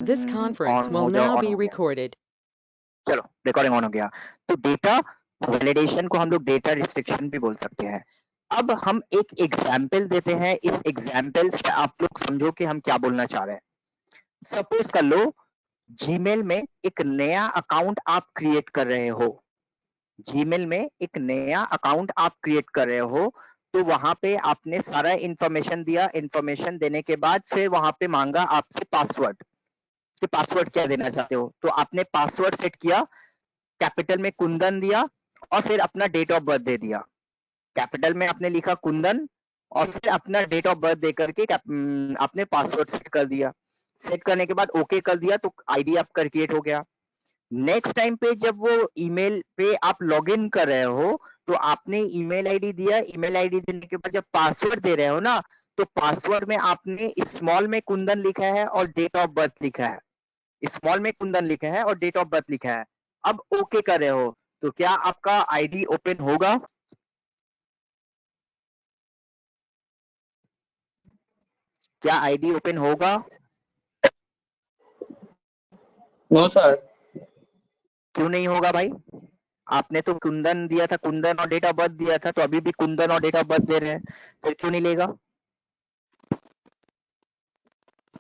This conference on will हो जाओ, now on be हो गया। recorded. चलो रिकॉर्डिंग ऑन हो गया। तो डेटा वैलिडेशन को हम लोग डेटा रिस्ट्रिक्शन भी बोल सकते हैं। अब हम एक एग्जाम्पल देते हैं, इस एग्जाम्पल से आप लोग समझो कि हम क्या बोलना चाह रहे हैं। सपोज कर लो जीमेल में एक नया अकाउंट आप क्रिएट कर रहे हो, जीमेल में एक नया अकाउंट आप क्रिएट कर रहे हो, तो वहां पे आपने सारा इंफॉर्मेशन दिया, इंफॉर्मेशन देने के बाद फिर वहां पे मांगा आपसे पासवर्ड, कि पासवर्ड क्या देना चाहते हो, तो आपने पासवर्ड सेट किया, कैपिटल में कुंदन दिया और फिर अपना डेट ऑफ बर्थ दे दिया। कैपिटल में आपने लिखा कुंदन और फिर अपना डेट ऑफ बर्थ दे करके आपने पासवर्ड सेट कर दिया। सेट करने के बाद ओके कर दिया तो आईडी आपका क्रिएट हो गया। नेक्स्ट टाइम पे जब वो ईमेल पे आप लॉगिन कर रहे हो तो आपने ईमेल आईडी दिया, ईमेल आईडी देने के बाद जब पासवर्ड दे रहे हो ना, तो पासवर्ड में आपने स्मॉल में कुंदन लिखा है और डेट ऑफ बर्थ लिखा है, स्मॉल में कुंदन लिखा है और डेट ऑफ बर्थ लिखा है। अब ओके कर रहे हो तो क्या आपका आईडी ओपन होगा? क्या आईडी ओपन होगा? No sir. क्यों नहीं होगा भाई? आपने तो कुंदन दिया था, कुंदन और डेट ऑफ बर्थ दिया था, तो अभी भी कुंदन और डेट ऑफ बर्थ दे रहे हैं, फिर क्यों नहीं लेगा?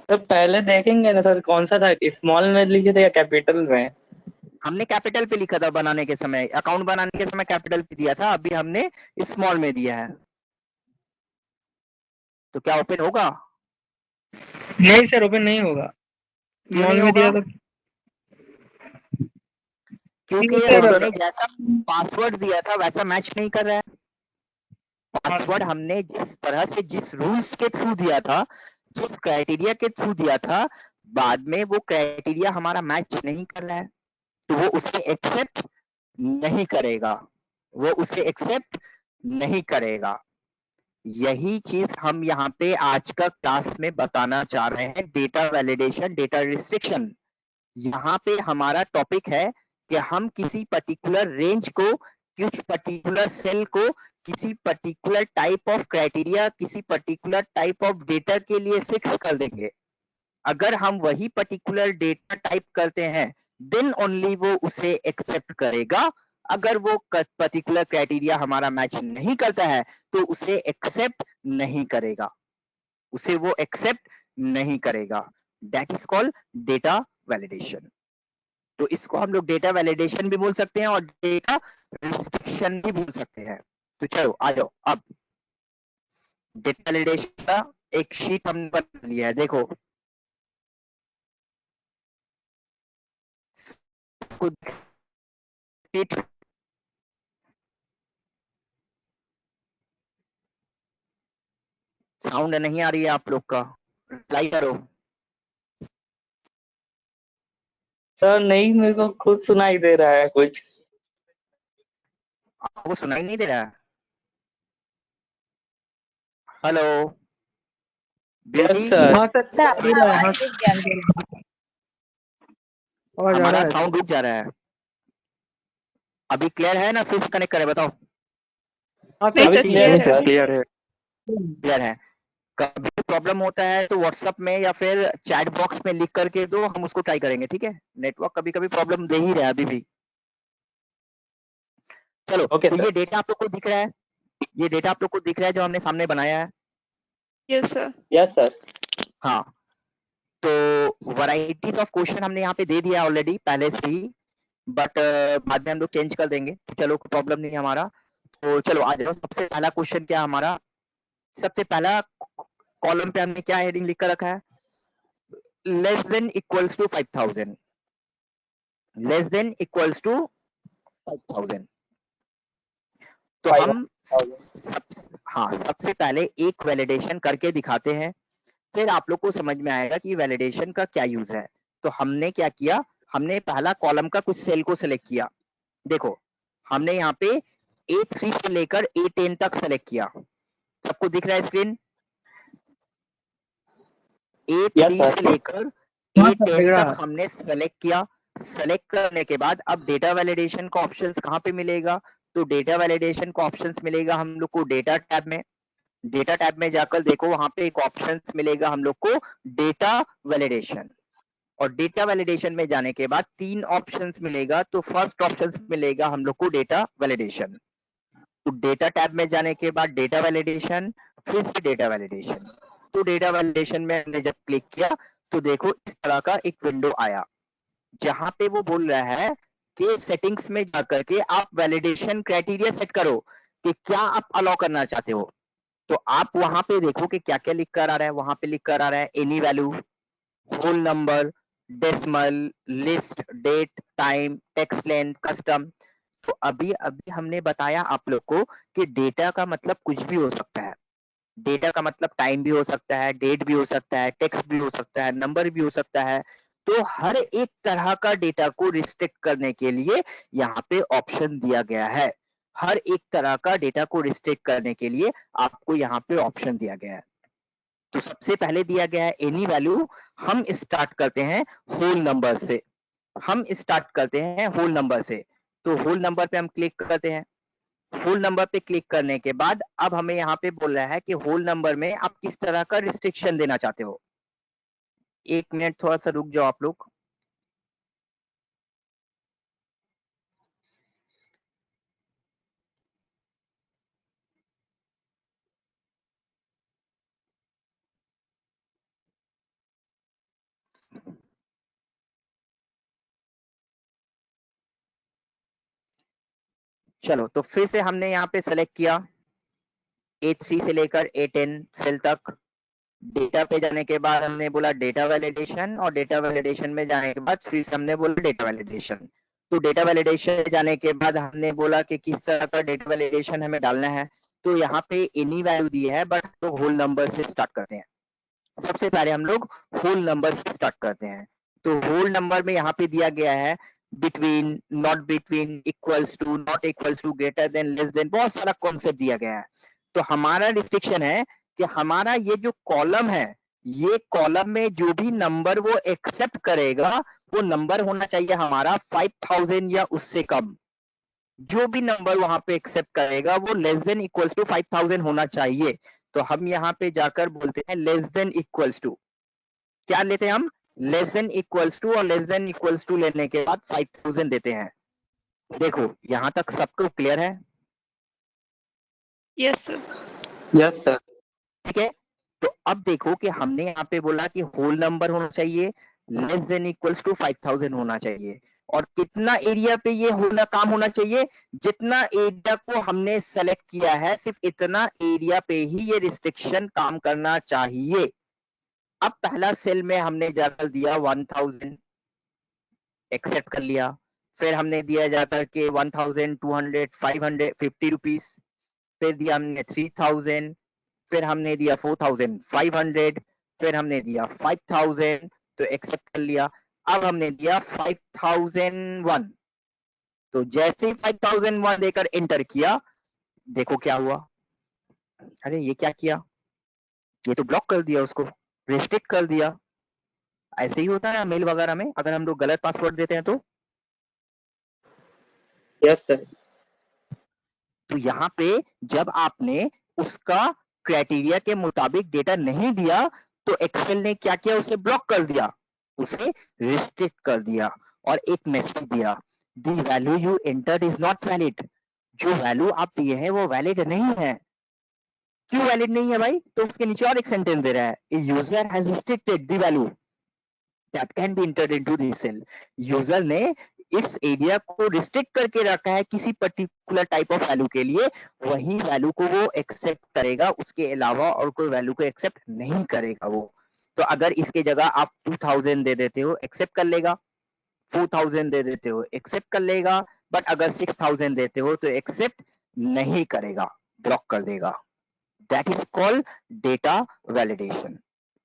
सर पहले देखेंगे ना सर, कौन सा था, स्मॉल में लिखे थे या कैपिटल में? हमने कैपिटल पे लिखा था बनाने के समय, अकाउंट बनाने के समय कैपिटल पे दिया था, अभी हमने स्मॉल में दिया है, तो क्या ओपन होगा? नहीं सर, ओपन नहीं होगा। क्यों स्मॉल नहीं में दिया होगा? तो क्योंकि सर, हमने जैसा पासवर्ड दिया था वैसा मैच नहीं कर रहा है। पासवर्ड हमने जिस तरह से, जिस रूल्स के थ्रू दिया था, जिस क्राइटेरिया के थ्रू दिया था, बाद में वो क्राइटेरिया हमारा मैच नहीं कर रहा है, तो वो उसे एक्सेप्ट नहीं करेगा, वो उसे एक्सेप्ट नहीं करेगा। यही चीज हम यहाँ पे आज का क्लास में बताना चाह रहे हैं, डेटा वैलिडेशन, डेटा रिस्ट्रिक्शन। यहाँ पे हमारा टॉपिक है कि हम किसी पर्टिकुलर रेंज को, कुछ पर्टिकुलर सेल को, किसी पर्टिकुलर टाइप ऑफ क्राइटेरिया, किसी पर्टिकुलर टाइप ऑफ डेटा के लिए फिक्स कर देंगे। अगर हम वही पर्टिकुलर डेटा टाइप करते हैं देन ओनली वो उसे एक्सेप्ट करेगा। अगर वो पर्टिकुलर क्राइटेरिया हमारा मैच नहीं करता है तो उसे एक्सेप्ट नहीं करेगा, उसे वो एक्सेप्ट नहीं करेगा। That is called data validation. तो इसको हम लोग डेटा वैलिडेशन भी बोल सकते हैं और डेटा रिस्ट्रिक्शन भी बोल सकते हैं। तो चलो आ जाओ, अब डेटा वैलिडेशन का एक शीट हमने बना लिया है, देखो साउंड नहीं आ रही है आप लोग का, रिप्लाई करो। सर नहीं, मेरे को खुद सुनाई दे रहा है कुछ। आपको सुनाई नहीं दे रहा है? Hello yes beauty, sir. हाँ सर, अच्छा, दे रहा है, हाँ, आवाज रुक जाती है। आवाज आ रहा हमारा है। साउंड रुक जा रहा है। अभी क्लियर है ना? फिर से कनेक्ट करें, बताओ। हाँ नहीं सर, सर, क्लियर है सर। क्लियर है। क्लियर है। कभी प्रॉब्लम होता है तो व्हाट्सएप में या फिर चैट बॉक्स में लिख करके दो, हम उसको ट्राई करेंगे, ठीक है? नेटवर्क कभी कभी प्रॉब्लम दे ही रहा है अभी भी। चलो ओके तो सर। ये डेटा आप लोग को दिख रहा है, ये डेटा आप लोग को दिख रहा है जो हमने सामने बनाया है। Yes sir. Yes sir. हाँ, तो वैरायटीज ऑफ क्वेश्चन हमने यहाँ पे दे दिया ऑलरेडी पहले से ही, बट बाद में हम लोग चेंज कर देंगे, तो चलो कोई प्रॉब्लम नहीं है हमारा। तो चलो आ जाओ, सबसे पहला क्वेश्चन क्या हमारा, सबसे पहला कॉलम पे हमने क्या हेडिंग लिख कर रखा है? Less than equals to 5000, less than equals to 5000। तो हम हाँ, सबसे पहले एक वैलिडेशन करके दिखाते हैं, फिर आप लोग को समझ में आएगा कि वैलिडेशन का क्या यूज है। तो हमने क्या किया, हमने पहला कॉलम का कुछ सेल को सिलेक्ट किया। देखो हमने यहाँ पे A3 से लेकर A10 तक सेलेक्ट किया, सबको दिख रहा है स्क्रीन? A3 से लेकर A10 तक हमने सेलेक्ट किया। सेलेक्ट करने के बाद अब डेटा वैलिडेशन का ऑप्शंस कहाँ पे मिलेगा? तो डेटा वैलिडेशन का ऑप्शंस मिलेगा हम लोग को डेटा टैब में। डेटा टैब में जाकर देखो, वहां पे एक ऑप्शंस मिलेगा हम लोग को डेटा वैलिडेशन। और डेटा वैलिडेशन में जाने के बाद 3 ऑप्शंस मिलेगा। तो फर्स्ट ऑप्शन मिलेगा हम लोग को डेटा वैलिडेशन। तो डेटा टैब में जाने के बाद डेटा वैलिडेशन, फिर से डेटा वैलिडेशन। तो डेटा वैलिडेशन में हमने जब क्लिक किया तो देखो इस तरह का एक विंडो आया, जहां पे वो बोल रहा है कि सेटिंग्स में जाकर के आप वैलिडेशन क्राइटेरिया सेट करो कि क्या आप अलाउ करना चाहते हो। तो आप वहां पे देखो कि क्या क्या लिख कर आ रहा है। वहां पे लिख कर आ रहा है any value, whole number, decimal, list, date, time, text length, custom. तो अभी अभी हमने बताया आप लोग को कि डेटा का मतलब कुछ भी हो सकता है। डेटा का मतलब टाइम भी हो सकता है, डेट भी हो सकता है, टेक्स्ट भी हो सकता है, नंबर भी हो सकता है। तो हर एक तरह का डेटा को रिस्ट्रिक्ट करने के लिए यहाँ पे ऑप्शन दिया गया है। हर एक तरह का डेटा को रिस्ट्रिक्ट करने के लिए आपको यहाँ पे ऑप्शन दिया गया है। तो सबसे पहले दिया गया है एनी वैल्यू। हम स्टार्ट करते हैं होल नंबर से। हम स्टार्ट करते हैं होल नंबर से। तो होल नंबर पे हम क्लिक करते हैं। होल नंबर पे क्लिक करने के बाद अब हमें यहाँ पे बोल रहा है कि होल नंबर में आप किस तरह का रिस्ट्रिक्शन देना चाहते हो। 1 मिनट थोड़ा सा रुक जाओ आप लोग। चलो, तो फिर से हमने यहाँ पे सेलेक्ट किया A3 से लेकर A10 सेल तक। डेटा पे जाने के बाद हमने बोला डेटा वैलिडेशन, और डेटा वैलिडेशन में जाने के बाद फिर से हमने बोला डेटा वैलिडेशन। तो डेटा वैलिडेशन जाने के बाद हमने बोला कि किस तरह का डेटा वैलिडेशन हमें डालना है। तो यहाँ पे एनी वैल्यू दी है, बट तो होल नंबर से स्टार्ट करते हैं। सबसे पहले हम लोग होल नंबर से स्टार्ट करते हैं। तो होल नंबर में यहाँ पे दिया गया है between, not between, equals to, not equals to, greater than, less than, बहुत सारा कॉन्सेप्ट दिया गया है। तो हमारा रिस्ट्रिक्शन है कि हमारा ये जो कॉलम है, ये कॉलम में जो भी नंबर वो एक्सेप्ट करेगा वो नंबर होना चाहिए हमारा 5000 या उससे कम। जो भी नंबर वहां पे एक्सेप्ट करेगा वो लेस देन इक्वल्स टू 5000 होना चाहिए। तो हम यहाँ पे जाकर बोलते हैं लेस देन इक्वल्स टू। क्या लेते हैं हम? Less than equals to. और लेस देन इक्वल्स टू लेने के बाद 5000 देते हैं। देखो यहाँ तक सबको क्लियर है? Yes sir. Yes sir. ठीक है। तो अब देखो कि हमने यहाँ पे बोला कि होल नंबर होना चाहिए, लेस देन इक्वल्स टू 5000 होना चाहिए। और कितना एरिया पे ये होना काम होना चाहिए? जितना एरिया को हमने सेलेक्ट किया है सिर्फ इतना एरिया पे ही ये रिस्ट्रिक्शन काम करना चाहिए। अब पहला सेल में हमने जाकर दिया 1000, एक्सेप्ट कर लिया। फिर हमने दिया जाकर के 1200, 550 रुपीज। फिर दिया हमने 3000। फिर हमने दिया 4500। फिर हमने दिया 5000, तो एक्सेप्ट कर लिया। अब हमने दिया 5001। तो जैसे ही 5001 देकर एंटर किया, देखो क्या हुआ। अरे ये क्या किया, ये तो ब्लॉक कर दिया, उसको रिस्ट्रिक्ट कर दिया। ऐसे ही होता है ना मेल वगैरह में, अगर हम लोग गलत पासवर्ड देते हैं तो। Yes sir. तो यहाँ पे जब आपने उसका क्राइटेरिया के मुताबिक डेटा नहीं दिया तो एक्सेल ने क्या किया, उसे ब्लॉक कर दिया, उसे रिस्ट्रिक्ट कर दिया और एक मैसेज दिया, the value you entered is not valid. जो वैल्यू आप दिए हैं वो वैलिड नहीं है। क्यों वैलिड नहीं है भाई? तो उसके नीचे और एक सेंटेंस दे रहा है, user has restricted the value that can be entered into this cell. User ने इस एरिया को रिस्ट्रिक्ट करके रखा है किसी पर्टिकुलर टाइप ऑफ वैल्यू के लिए, वही वैल्यू को वो एक्सेप्ट करेगा, उसके अलावा और कोई वैल्यू को एक्सेप्ट नहीं करेगा वो। तो अगर इसके जगह आप 2000 दे देते हो, एक्सेप्ट कर लेगा। 4000 दे देते हो, एक्सेप्ट कर लेगा। बट अगर 6000 देते हो तो एक्सेप्ट नहीं करेगा, ब्लॉक कर देगा। That is called data validation.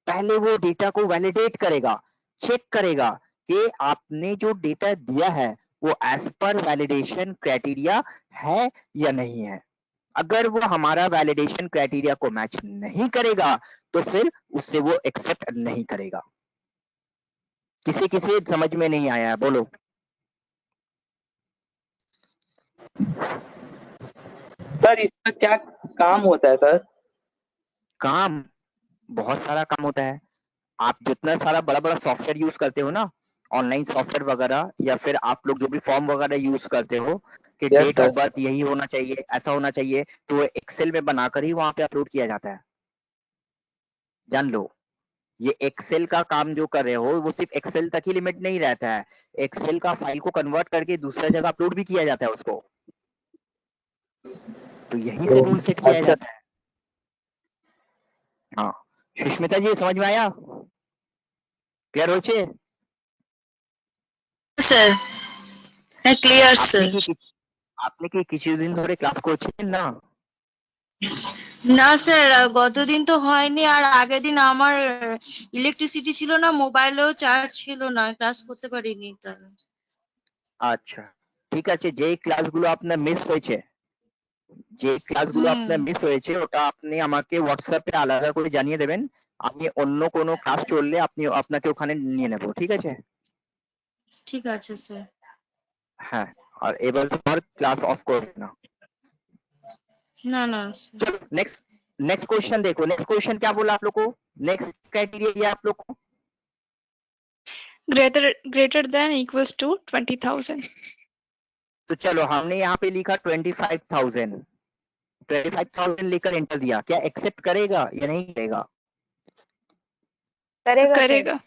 पहले वो डेटा को वैलिडेट करेगा, चेक करेगा कि आपने जो डेटा दिया है वो एज पर वैलिडेशन क्राइटेरिया है या नहीं है। अगर वो हमारा वैलिडेशन क्राइटेरिया को मैच नहीं करेगा तो फिर उससे वो एक्सेप्ट नहीं करेगा। किसी किसी समझ में नहीं आया, बोलो। सर इसका क्या काम होता है सर? काम बहुत सारा काम होता है। आप जितना सारा बड़ा बड़ा सॉफ्टवेयर यूज करते हो ना, ऑनलाइन सॉफ्टवेयर वगैरह, या फिर आप लोग जो भी फॉर्म वगैरह यूज करते हो कि Yes, date sir. Of birth यही होना चाहिए, ऐसा होना चाहिए, तो एक्सेल में बनाकर ही वहां पे अपलोड किया जाता है। जान लो, ये एक्सेल का काम जो कर रहे हो वो सिर्फ एक्सेल तक ही लिमिट नहीं रहता है, एक्सेल का फाइल को कन्वर्ट करके दूसरा जगह अपलोड भी किया जाता है उसको, तो यहीं से रूल सेट किया अच्छा जाता है। हाँ सुष्मिता जी, समझ में आया? क्लियर हो छे? सर क्लियर सर আপনি কি কিছুদিন ধরে ক্লাস করছেন না? না স্যার গতদিন তো হয়নি আর আগের দিন আমার ইলেকট্রিসিটি ছিল না মোবাইলেও চার্জ ছিল না ক্লাস করতে পারিনি তাই আচ্ছা ঠিক আছে, যে ক্লাসগুলো আপনার মিস হয়েছে, যে ক্লাসগুলো আপনার মিস হয়েছে ওটা আপনি আমাকে হোয়াটসঅ্যাপে আলাদা করে জানিয়ে দেবেন, আমি অন্য কোনো ক্লাস চললে আপনাকে ওখানে নিয়ে নেব, ঠিক আছে? ঠিক আছে স্যার হ্যাঁ, আর এবার তো আর ক্লাস অফ করবে না। না না স্যার चलो नेक्स्ट क्वेश्चन देखो, नेक्स्ट क्वेश्चन क्या बोला आप लोग को, नेक्स्ट क्राइटेरिया दिया आप लोग को, greater than equals to 20,000. तो चलो हमने यहाँ पे लिखा 25,000 लेकर एंटर दिया, क्या एक्सेप्ट करेगा या नहीं करेगा? करेगा।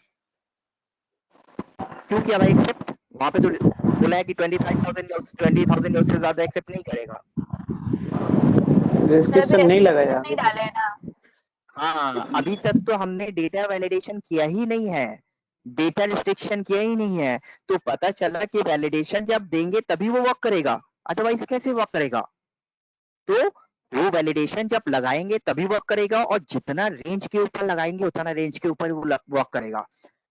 क्यों किया भाई एक्सेप्ट? वहां पे तो बोला है कि 20,000 या उससे ज्यादा एक्सेप्ट नहीं करेगा। रिस्ट्रिक्शन नहीं लगाया। हाँ अभी तक तो हमने डेटा वैलिडेशन किया ही नहीं है, डेटा रिस्ट्रिक्शन किया ही नहीं है, तो पता चला कि वैलिडेशन जब देंगे तभी वो वर्क करेगा, अदरवाइज कैसे वर्क करेगा? तो वो वैलिडेशन जब लगाएंगे तभी वर्क करेगा, और जितना रेंज के ऊपर लगाएंगे उतना रेंज के ऊपर वो वर्क करेगा।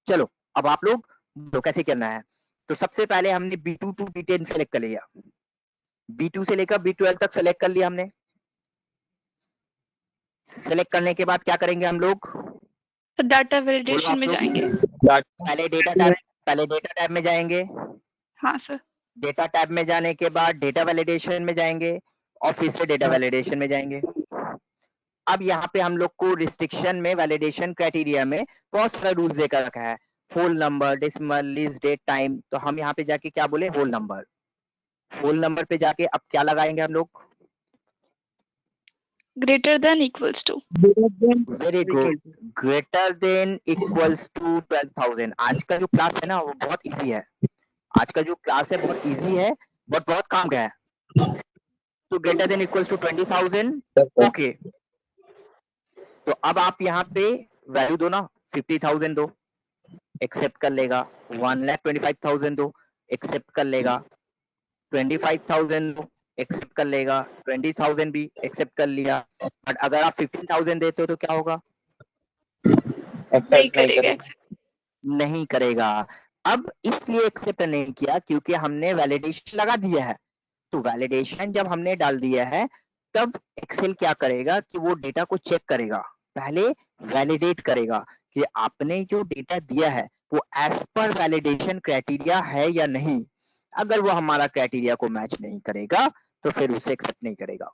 चलो अब आप लोग तो कैसे करना है, तो सबसे पहले हमने B2 to B10 सेलेक्ट कर लिया, B2 से लेकर B12 तक सेलेक्ट कर लिया हमने। सेलेक्ट करने के बाद क्या करेंगे हम लोग? तो डाटा वैलिडेशन में जाएंगे। पहले डेटा टैब में जाएंगे, हाँ सर। डेटा टैब में जाने के बाद डेटा वैलिडेशन में जाएंगे, और फिर से डेटा वैलिडेशन में जाएंगे। अब यहाँ पे हम लोग को रिस्ट्रिक्शन में वैलिडेशन क्राइटेरिया में बहुत सारा रूल्स देकर रखा है, whole number, decimal, list, date, time, तो हम यहाँ पे जाके क्या बोले, होल नंबर। होल नंबर पे जाके अब क्या लगाएंगे हम लोग? Greater than equals to. Very good, greater than equals to 12,000। आज का जो क्लास है ना वो बहुत इजी है, आज का जो क्लास है बहुत इजी है, बट बहुत काम का है। तो greater than equals to 20,000, okay. तो अब आप यहाँ पे वैल्यू दो ना, 50,000 दो, एक्सेप्ट कर लेगा। 1,25,000 दो, एक्सेप्ट कर लेगा। 25,000 दो, एक्सेप्ट कर लेगा। 20,000 भी एक्सेप्ट कर लिया। बट अगर आप 15,000 देते हो तो क्या होगा? नहीं करेगा। नहीं करेगा। अब इसलिए एक्सेप्ट नहीं किया क्योंकि हमने वैलिडेशन लगा दिया है, तो वैलिडेशन जब हमने डाल दिया है तब एक्सेल क्या करेगा कि वो डेटा को चेक करेगा, पहले वैलिडेट करेगा कि आपने जो डेटा दिया है वो एज पर वैलिडेशन क्राइटेरिया है या नहीं। अगर वो हमारा क्राइटेरिया को मैच नहीं करेगा तो फिर उसे एक्सेप्ट नहीं करेगा।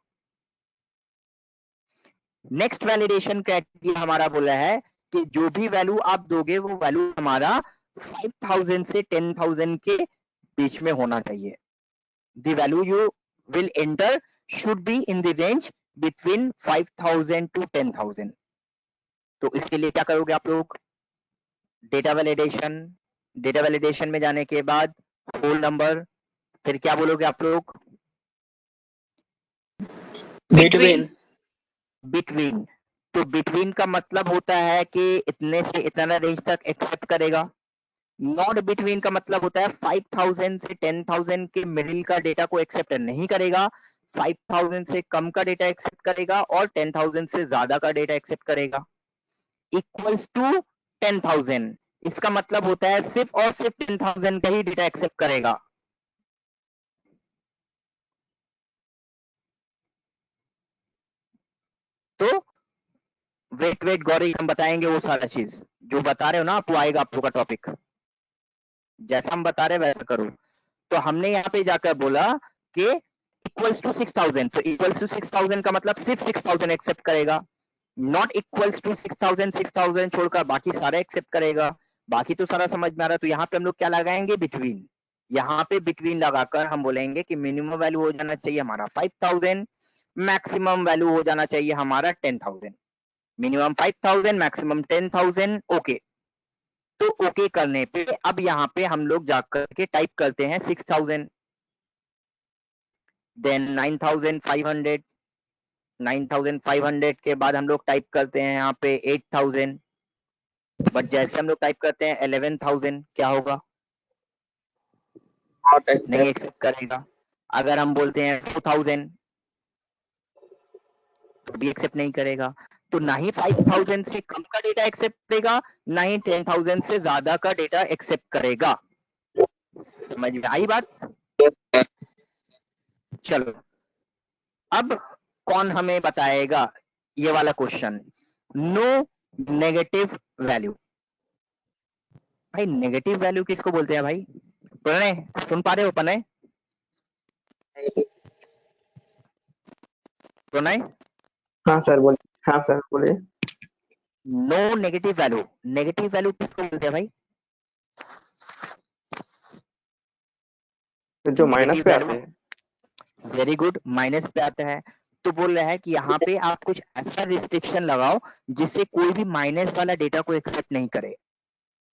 नेक्स्ट वैलिडेशन क्राइटेरिया हमारा बोला है कि जो भी वैल्यू आप दोगे वो वैल्यू हमारा 5,000 से 10,000 के बीच में होना चाहिए। The value you will enter should be in the range between 5,000 to 10,000। तो इसके लिए क्या करोगे आप लोग? डेटा वैलिडेशन में जाने के बाद होल नंबर, फिर क्या बोलोगे आप लोग? बिटवीन। तो बिटवीन का मतलब होता है कि इतने से इतना रेंज तक एक्सेप्ट करेगा। नॉट बिटवीन का मतलब होता है 5,000 से 10,000 के मिडिल का डेटा को एक्सेप्ट नहीं करेगा, 5,000 से कम का डेटा एक्सेप्ट करेगा, और 10,000 से ज्यादा का डेटा एक्सेप्ट करेगा। इक्वल्स टू 10,000 इसका मतलब होता है सिर्फ और सिर्फ 10,000 का ही डेटा एक्सेप्ट करेगा। तो वेट गौरी, हम बताएंगे वो सारा चीज जो बता रहे हो ना आप, वो आएगा आप लोग का टॉपिक, जैसा हम बता रहे वैसा करो। तो हमने यहाँ पे जाकर बोला कि इक्वल्स टू 6,000, तो इक्वल्स टू 6,000 का मतलब सिर्फ 6,000 एक्सेप्ट करेगा। नॉट इक्वल्स टू 6000 छोड़कर बाकी सारा एक्सेप्ट करेगा। बाकी तो सारा समझ में आ रहा। तो यहाँ पे हम लोग क्या लगाएंगे? बिटवीन। यहाँ पे बिटवीन लगाकर हम बोलेंगे कि मिनिमम वैल्यू हो जाना चाहिए हमारा 5000, मैक्सिमम वैल्यू हो जाना चाहिए हमारा 10000। Minimum 5000, maximum 10000। ओके। तो ओके करने पे अब यहाँ पे हम लोग जाकर के टाइप करते हैं 6000, देन 9500, 9500 के बाद हम लोग टाइप करते हैं यहाँ पे 8000, बट जैसे हम लोग टाइप करते हैं 11000, क्या होगा? नॉट नहीं एक्सेप्ट। एक्सेप्ट करेगा। अगर हम बोलते हैं 4000 तो भी एक्सेप्ट नहीं करेगा। तो ना ही 5000 से कम का डेटा एक्सेप्ट करेगा, ना ही 10000 से ज्यादा का डेटा एक्सेप्ट करेगा। समझ में आई बात? चलो, अब कौन हमें बताएगा ये वाला क्वेश्चन? No negative value. भाई नेगेटिव वैल्यू किसको बोलते हैं भाई? प्रणय सुन पा रहे हो? प्रणय प्रणय हाँ सर बोलिए। हाँ सर बोलिए। No negative value. Negative value किसको बोलते हैं भाई? जो माइनस नेगेटिव पे वैल्यू, आते हैं। वेरी गुड, माइनस पे आता है। तो बोल रहा है कि यहाँ पे आप कुछ ऐसा रिस्ट्रिक्शन लगाओ जिससे कोई भी माइनस वाला डेटा को एक्सेप्ट नहीं करे,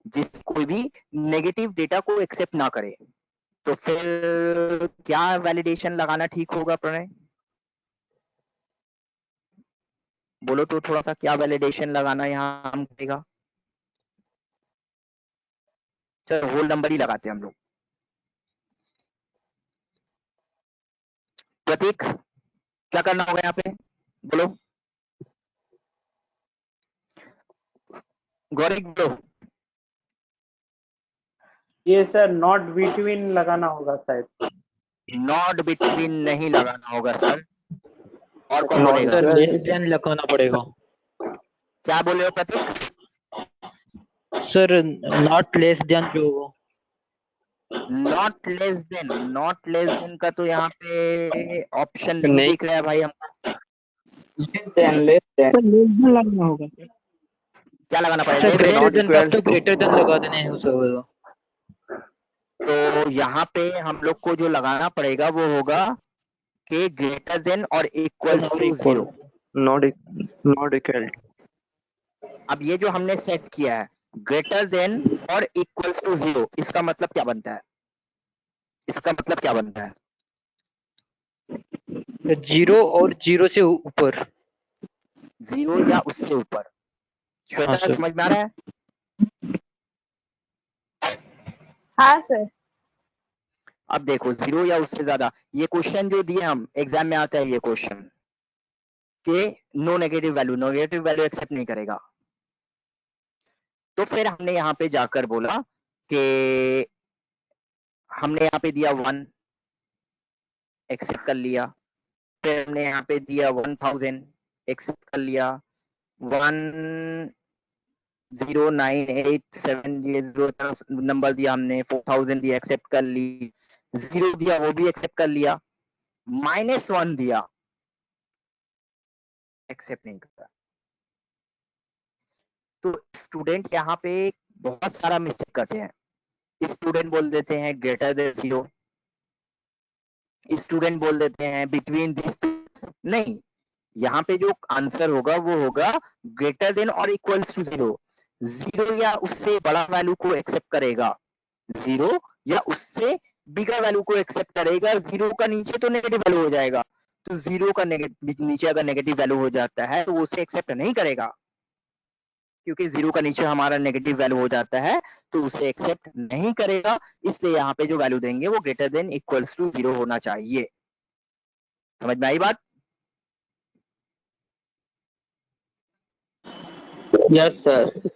जिस कोई भी नेगेटिव डेटा को एक्सेप्ट ना करे। तो फिर क्या वैलिडेशन लगाना ठीक होगा प्रणय? बोलो तो थोड़ा सा, क्या वैलिडेशन लगाना यहाँ हम करेगा? चलो होल नंबर ही लगाते हैं हम लोग। प्रतीक क्या करना होगा यहाँ पे? बोलो गौरी, बोलो। ये सर नॉट बिटवीन लगाना होगा शायद। नॉट बिटवीन नहीं लगाना होगा सर। और कौन नॉट बोलेगा? सर लेस देन लगाना पड़ेगा। क्या बोले हो प्रतीक? सर नॉट लेस देन जो होगा। Not less than, not less than का तो यहाँ पे ऑप्शन नहीं नहीं। दिख रहा है भाई हमको। Less than. Sir less than लगाना होगा। क्या लगाना पड़ेगा? Sir less greater not than. Than का इक्वल्स तो टू। ग्रेटर देन लगा देने हो होगा। तो यहाँ पे हम लोग को जो लगाना पड़ेगा वो होगा कि ग्रेटर देन और इक्वल्स और टू इक्वल। 0। Not equal. अब ये जो हमने सेट किया है ग्रेटर देन और इक्वल्स टू 0, इसका मतलब क्या बनता है? इसका मतलब क्या बनता है? 0 और 0 से ऊपर। 0 या उससे ऊपर। हाँ श्वेता सर। समझ में आ रहा है? हाँ सर। अब देखो 0 या उससे ज्यादा, ये क्वेश्चन जो दिए हम एग्जाम में आता है, ये क्वेश्चन कि no negative value, negative value accept नहीं करेगा। तो फिर हमने यहाँ पे जाकर बोला कि हमने यहाँ पे दिया 1, एक्सेप्ट कर लिया। फिर हमने यहाँ पे दिया 1000, एक्सेप्ट कर लिया। 109870 ये नंबर दिया हमने, 4000 दिया, एक्सेप्ट कर ली। 0 दिया, वो भी एक्सेप्ट कर लिया। -1 दिया, एक्सेप्ट नहीं करता। तो स्टूडेंट यहाँ पे बहुत सारा मिस्टेक करते हैं। स्टूडेंट बोल देते हैं ग्रेटर देन 0, स्टूडेंट बोल देते हैं बिटवीन दिस टू। नहीं, यहाँ पे जो आंसर होगा वो होगा ग्रेटर देन और इक्वल्स टू 0। 0 या उससे बड़ा वैल्यू को एक्सेप्ट करेगा, 0 या उससे बिगर वैल्यू को एक्सेप्ट करेगा। 0 का नीचे तो नेगेटिव वैल्यू हो जाएगा, तो 0 का नीचे अगर नेगेटिव वैल्यू हो जाता है तो वो उसे एक्सेप्ट नहीं करेगा, क्योंकि 0 का नीचे हमारा नेगेटिव वैल्यू हो जाता है तो उसे एक्सेप्ट नहीं करेगा। इसलिए यहाँ पे जो वैल्यू देंगे वो ग्रेटर देन इक्वल्स टू 0 होना चाहिए। समझ में आई बात? Yes sir.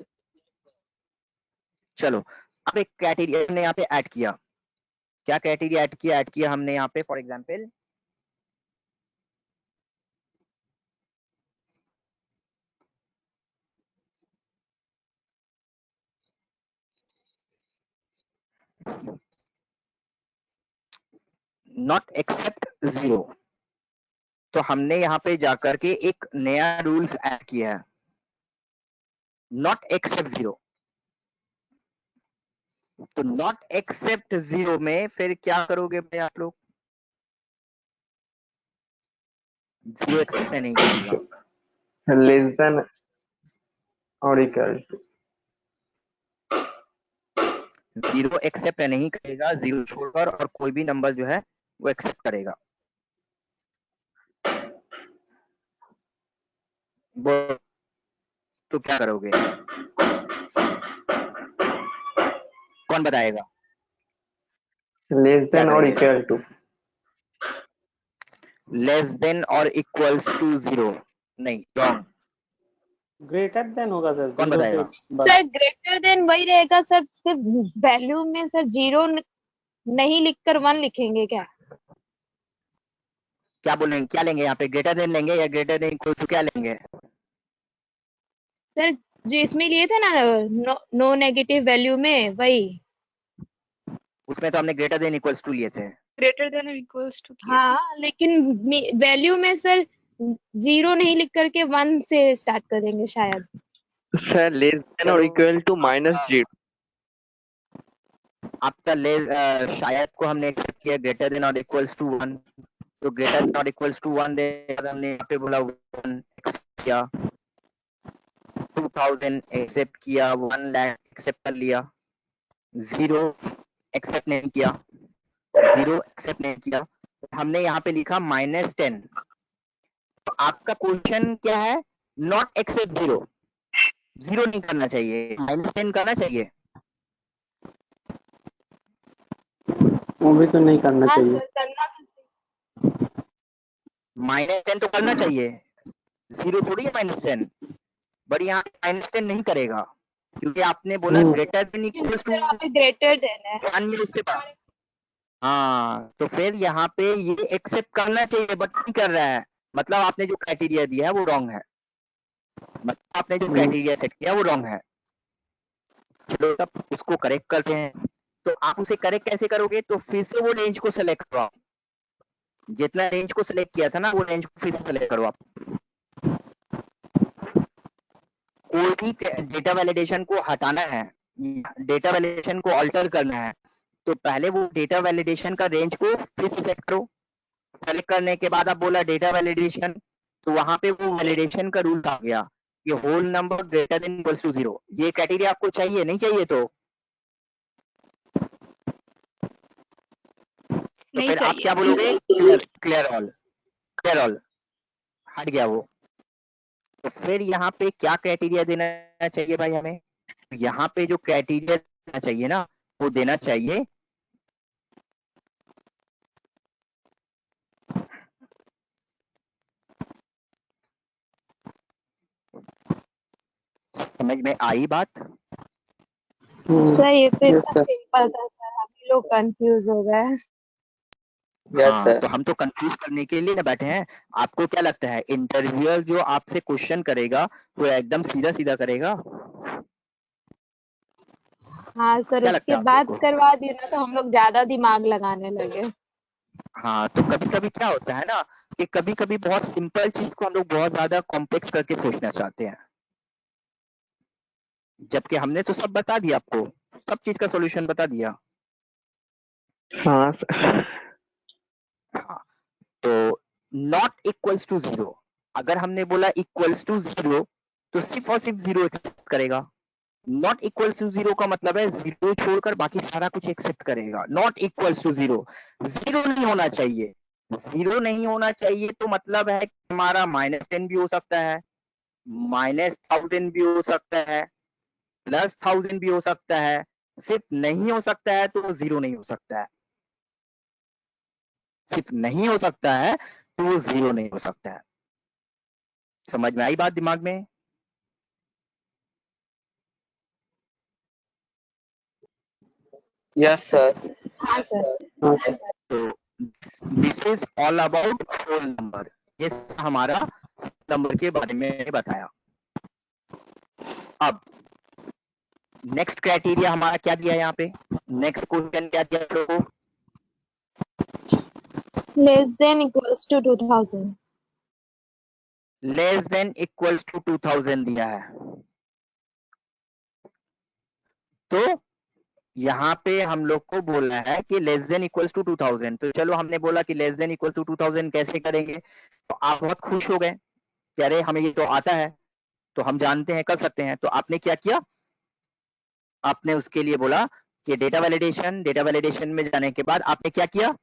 चलो, अब एक क्राइटेरिया हमने यहाँ पे ऐड किया। क्या क्राइटेरिया ऐड किया हमने यहाँ पे? For example not accept 0। तो हमने यहाँ पे जाकर के एक नया रूल्स ऐड किया है, नॉट एक्सेप्ट जीरो। तो नॉट एक्सेप्ट जीरो में फिर क्या करोगे भाई आप लोग? जीरो एक्सेप्ट नहीं करेगा, लेस देन और इक्वल टू। जीरो एक्सेप्ट नहीं करेगा, जीरो छोड़कर और कोई भी नंबर जो है वो एक्सेप्ट करेगा। वो तो क्या करोगे? कौन बताएगा? लेस देन और इक्वल टू। लेस देन और इक्वल्स टू जीरो नहीं, रॉन्ग। ग्रेटर देन होगा सर, कौन जीरो बताएगा? के बाद। सर ग्रेटर देन वही रहेगा सर, सिर्फ वैल्यू में सर जीरो नहीं लिखकर 1 लिखेंगे क्या? क्या बोलेंगे, क्या लेंगे यहाँ पे? ग्रेटर देन लेंगे या ग्रेटर देन इक्वल टू क्या लेंगे? सर जो इसमें लिए थे ना नो नेगेटिव वैल्यू में, वही। उसमें तो हमने ग्रेटर देन इक्वल्स टू लिए थे। ग्रेटर देन और इक्वल्स टू किए थे। हाँ लेकिन वैल्यू में सर जीरो नहीं लिख करके 1 से स्टार्ट करेंगे शायद। सर लेस देन और इक्वल टू माइनस जीरो। आपका लेस शायद को हमने एक्सेप्ट किया ग्रेटर देन और इक्वल्स टू 1, तो ग्रेटर देन और इक्वल्स टू 1 दे हमने यहाँ पे बोला 1 एक्सेप्ट किया, 2000 एक्सेप्ट किया, 1 लाख एक्सेप्ट कर लिया, जीरो एक्सेप्ट नहीं किया, जीरो एक्सेप्ट नहीं किया, हमने यहाँ पे लिखा -10। तो आपका क्वेश्चन क्या है? नॉट एक्सेप्ट जीरो, जीरो नहीं करना चाहिए, -10 करना चाहिए। वो भी तो नहीं करना हाँ चाहिए। सर करना तो चाहिए। -10 तो करना चाहिए, जीरो थोड़ी है -10। बट यहाँ -10 नहीं करेगा क्योंकि आपने बोला greater than equals to sir वहाँ पे ग्रेटर देन है। 1 में उसके पास। हाँ तो फिर यहाँ पे ये एक्सेप्ट करना चाहिए बट नहीं कर रहा है, मतलब आपने जो क्राइटेरिया दिया है वो रॉन्ग है, मतलब आपने जो क्राइटेरिया सेट किया वो रॉन्ग है। चलो तब उसको करेक्ट करते हैं। तो आप उसे करेक्ट कैसे करोगे? तो फिर से वो रेंज को सेलेक्ट करो, आप जितना रेंज को सिलेक्ट किया था ना वो रेंज को फिर से सिलेक्ट करो। आप कोई भी डेटा वैलिडेशन को हटाना है, डेटा वैलिडेशन को अल्टर करना है, तो पहले वो डेटा वैलिडेशन का रेंज को फिर से सेलेक्ट करो। सेलेक्ट करने के बाद आप बोला डेटा वैलिडेशन, तो वहां पे वो वैलिडेशन का रूल आ गया कि whole number greater than equals to 0। ये क्राइटेरिया आपको चाहिए नहीं चाहिए? तो नहीं फिर आप चाहिए। क्या बोलोगे? क्लियर ऑल, क्लियर ऑल हट गया वो। तो फिर यहाँ पे क्या क्राइटेरिया देना चाहिए भाई हमें? यहाँ पे जो क्राइटेरिया देना चाहिए ना वो देना चाहिए समझ में आई बात? सर ये तो Yes, इतना sir. सिंपल था सर, हम ही लोग कंफ्यूज हो गए। यस हाँ, सर। तो हम तो कंफ्यूज करने के लिए ना बैठे हैं। आपको क्या लगता है इंटरव्यूअर जो आपसे क्वेश्चन करेगा वो एकदम सीधा सीधा करेगा? हाँ सर क्या लगता उसके है आप बाद लोग को? करवा दिए ना तो हम लोग ज्यादा दिमाग लगाने लगे। हाँ तो कभी कभी क्या होता है ना कि कभी कभी बहुत सिंपल चीज को हम लोग बहुत ज्यादा कॉम्प्लेक्स करके सोचना चाहते हैं, जबकि हमने तो सब बता दिया, आपको सब चीज का सॉल्यूशन बता दिया। हाँ सर। हाँ, तो नॉट इक्वल्स टू 0, अगर हमने बोला इक्वल्स टू 0 तो सिर्फ और सिर्फ 0 एक्सेप्ट करेगा। नॉट इक्वल्स टू 0 का मतलब है 0 छोड़कर बाकी सारा कुछ एक्सेप्ट करेगा। नॉट इक्वल्स टू 0, 0 नहीं होना चाहिए। 0 नहीं होना चाहिए तो मतलब है कि हमारा -10 भी हो सकता है, -1000 भी हो सकता है, +1000 भी हो सकता है, सिर्फ नहीं हो सकता है तो 0 नहीं हो सकता है। सिर्फ नहीं हो सकता है तो वो 0 नहीं हो सकता है। समझ में आई बात दिमाग में? Yes sir. हाँ सर। तो this is all about whole number. ये हमारा नंबर के बारे में बताया। अब नेक्स्ट क्राइटेरिया हमारा क्या दिया यहाँ पे? नेक्स्ट क्वेश्चन क्या दिया लोगों को? Less than equals to 2000। Less than equals to 2000 दिया है, तो यहाँ पे हम लोग को बोलना है कि लेस देन इक्वल्स टू 2000। तो चलो हमने बोला कि लेस देन इक्वल टू 2000 कैसे करेंगे, तो आप बहुत खुश हो गए कि अरे हमें ये तो आता है, तो हम जानते हैं कर सकते हैं। तो आपने क्या किया, आपने उसके लिए बोला कि डेटा वैलिडेशन में जाने के बाद आपने क्या किया,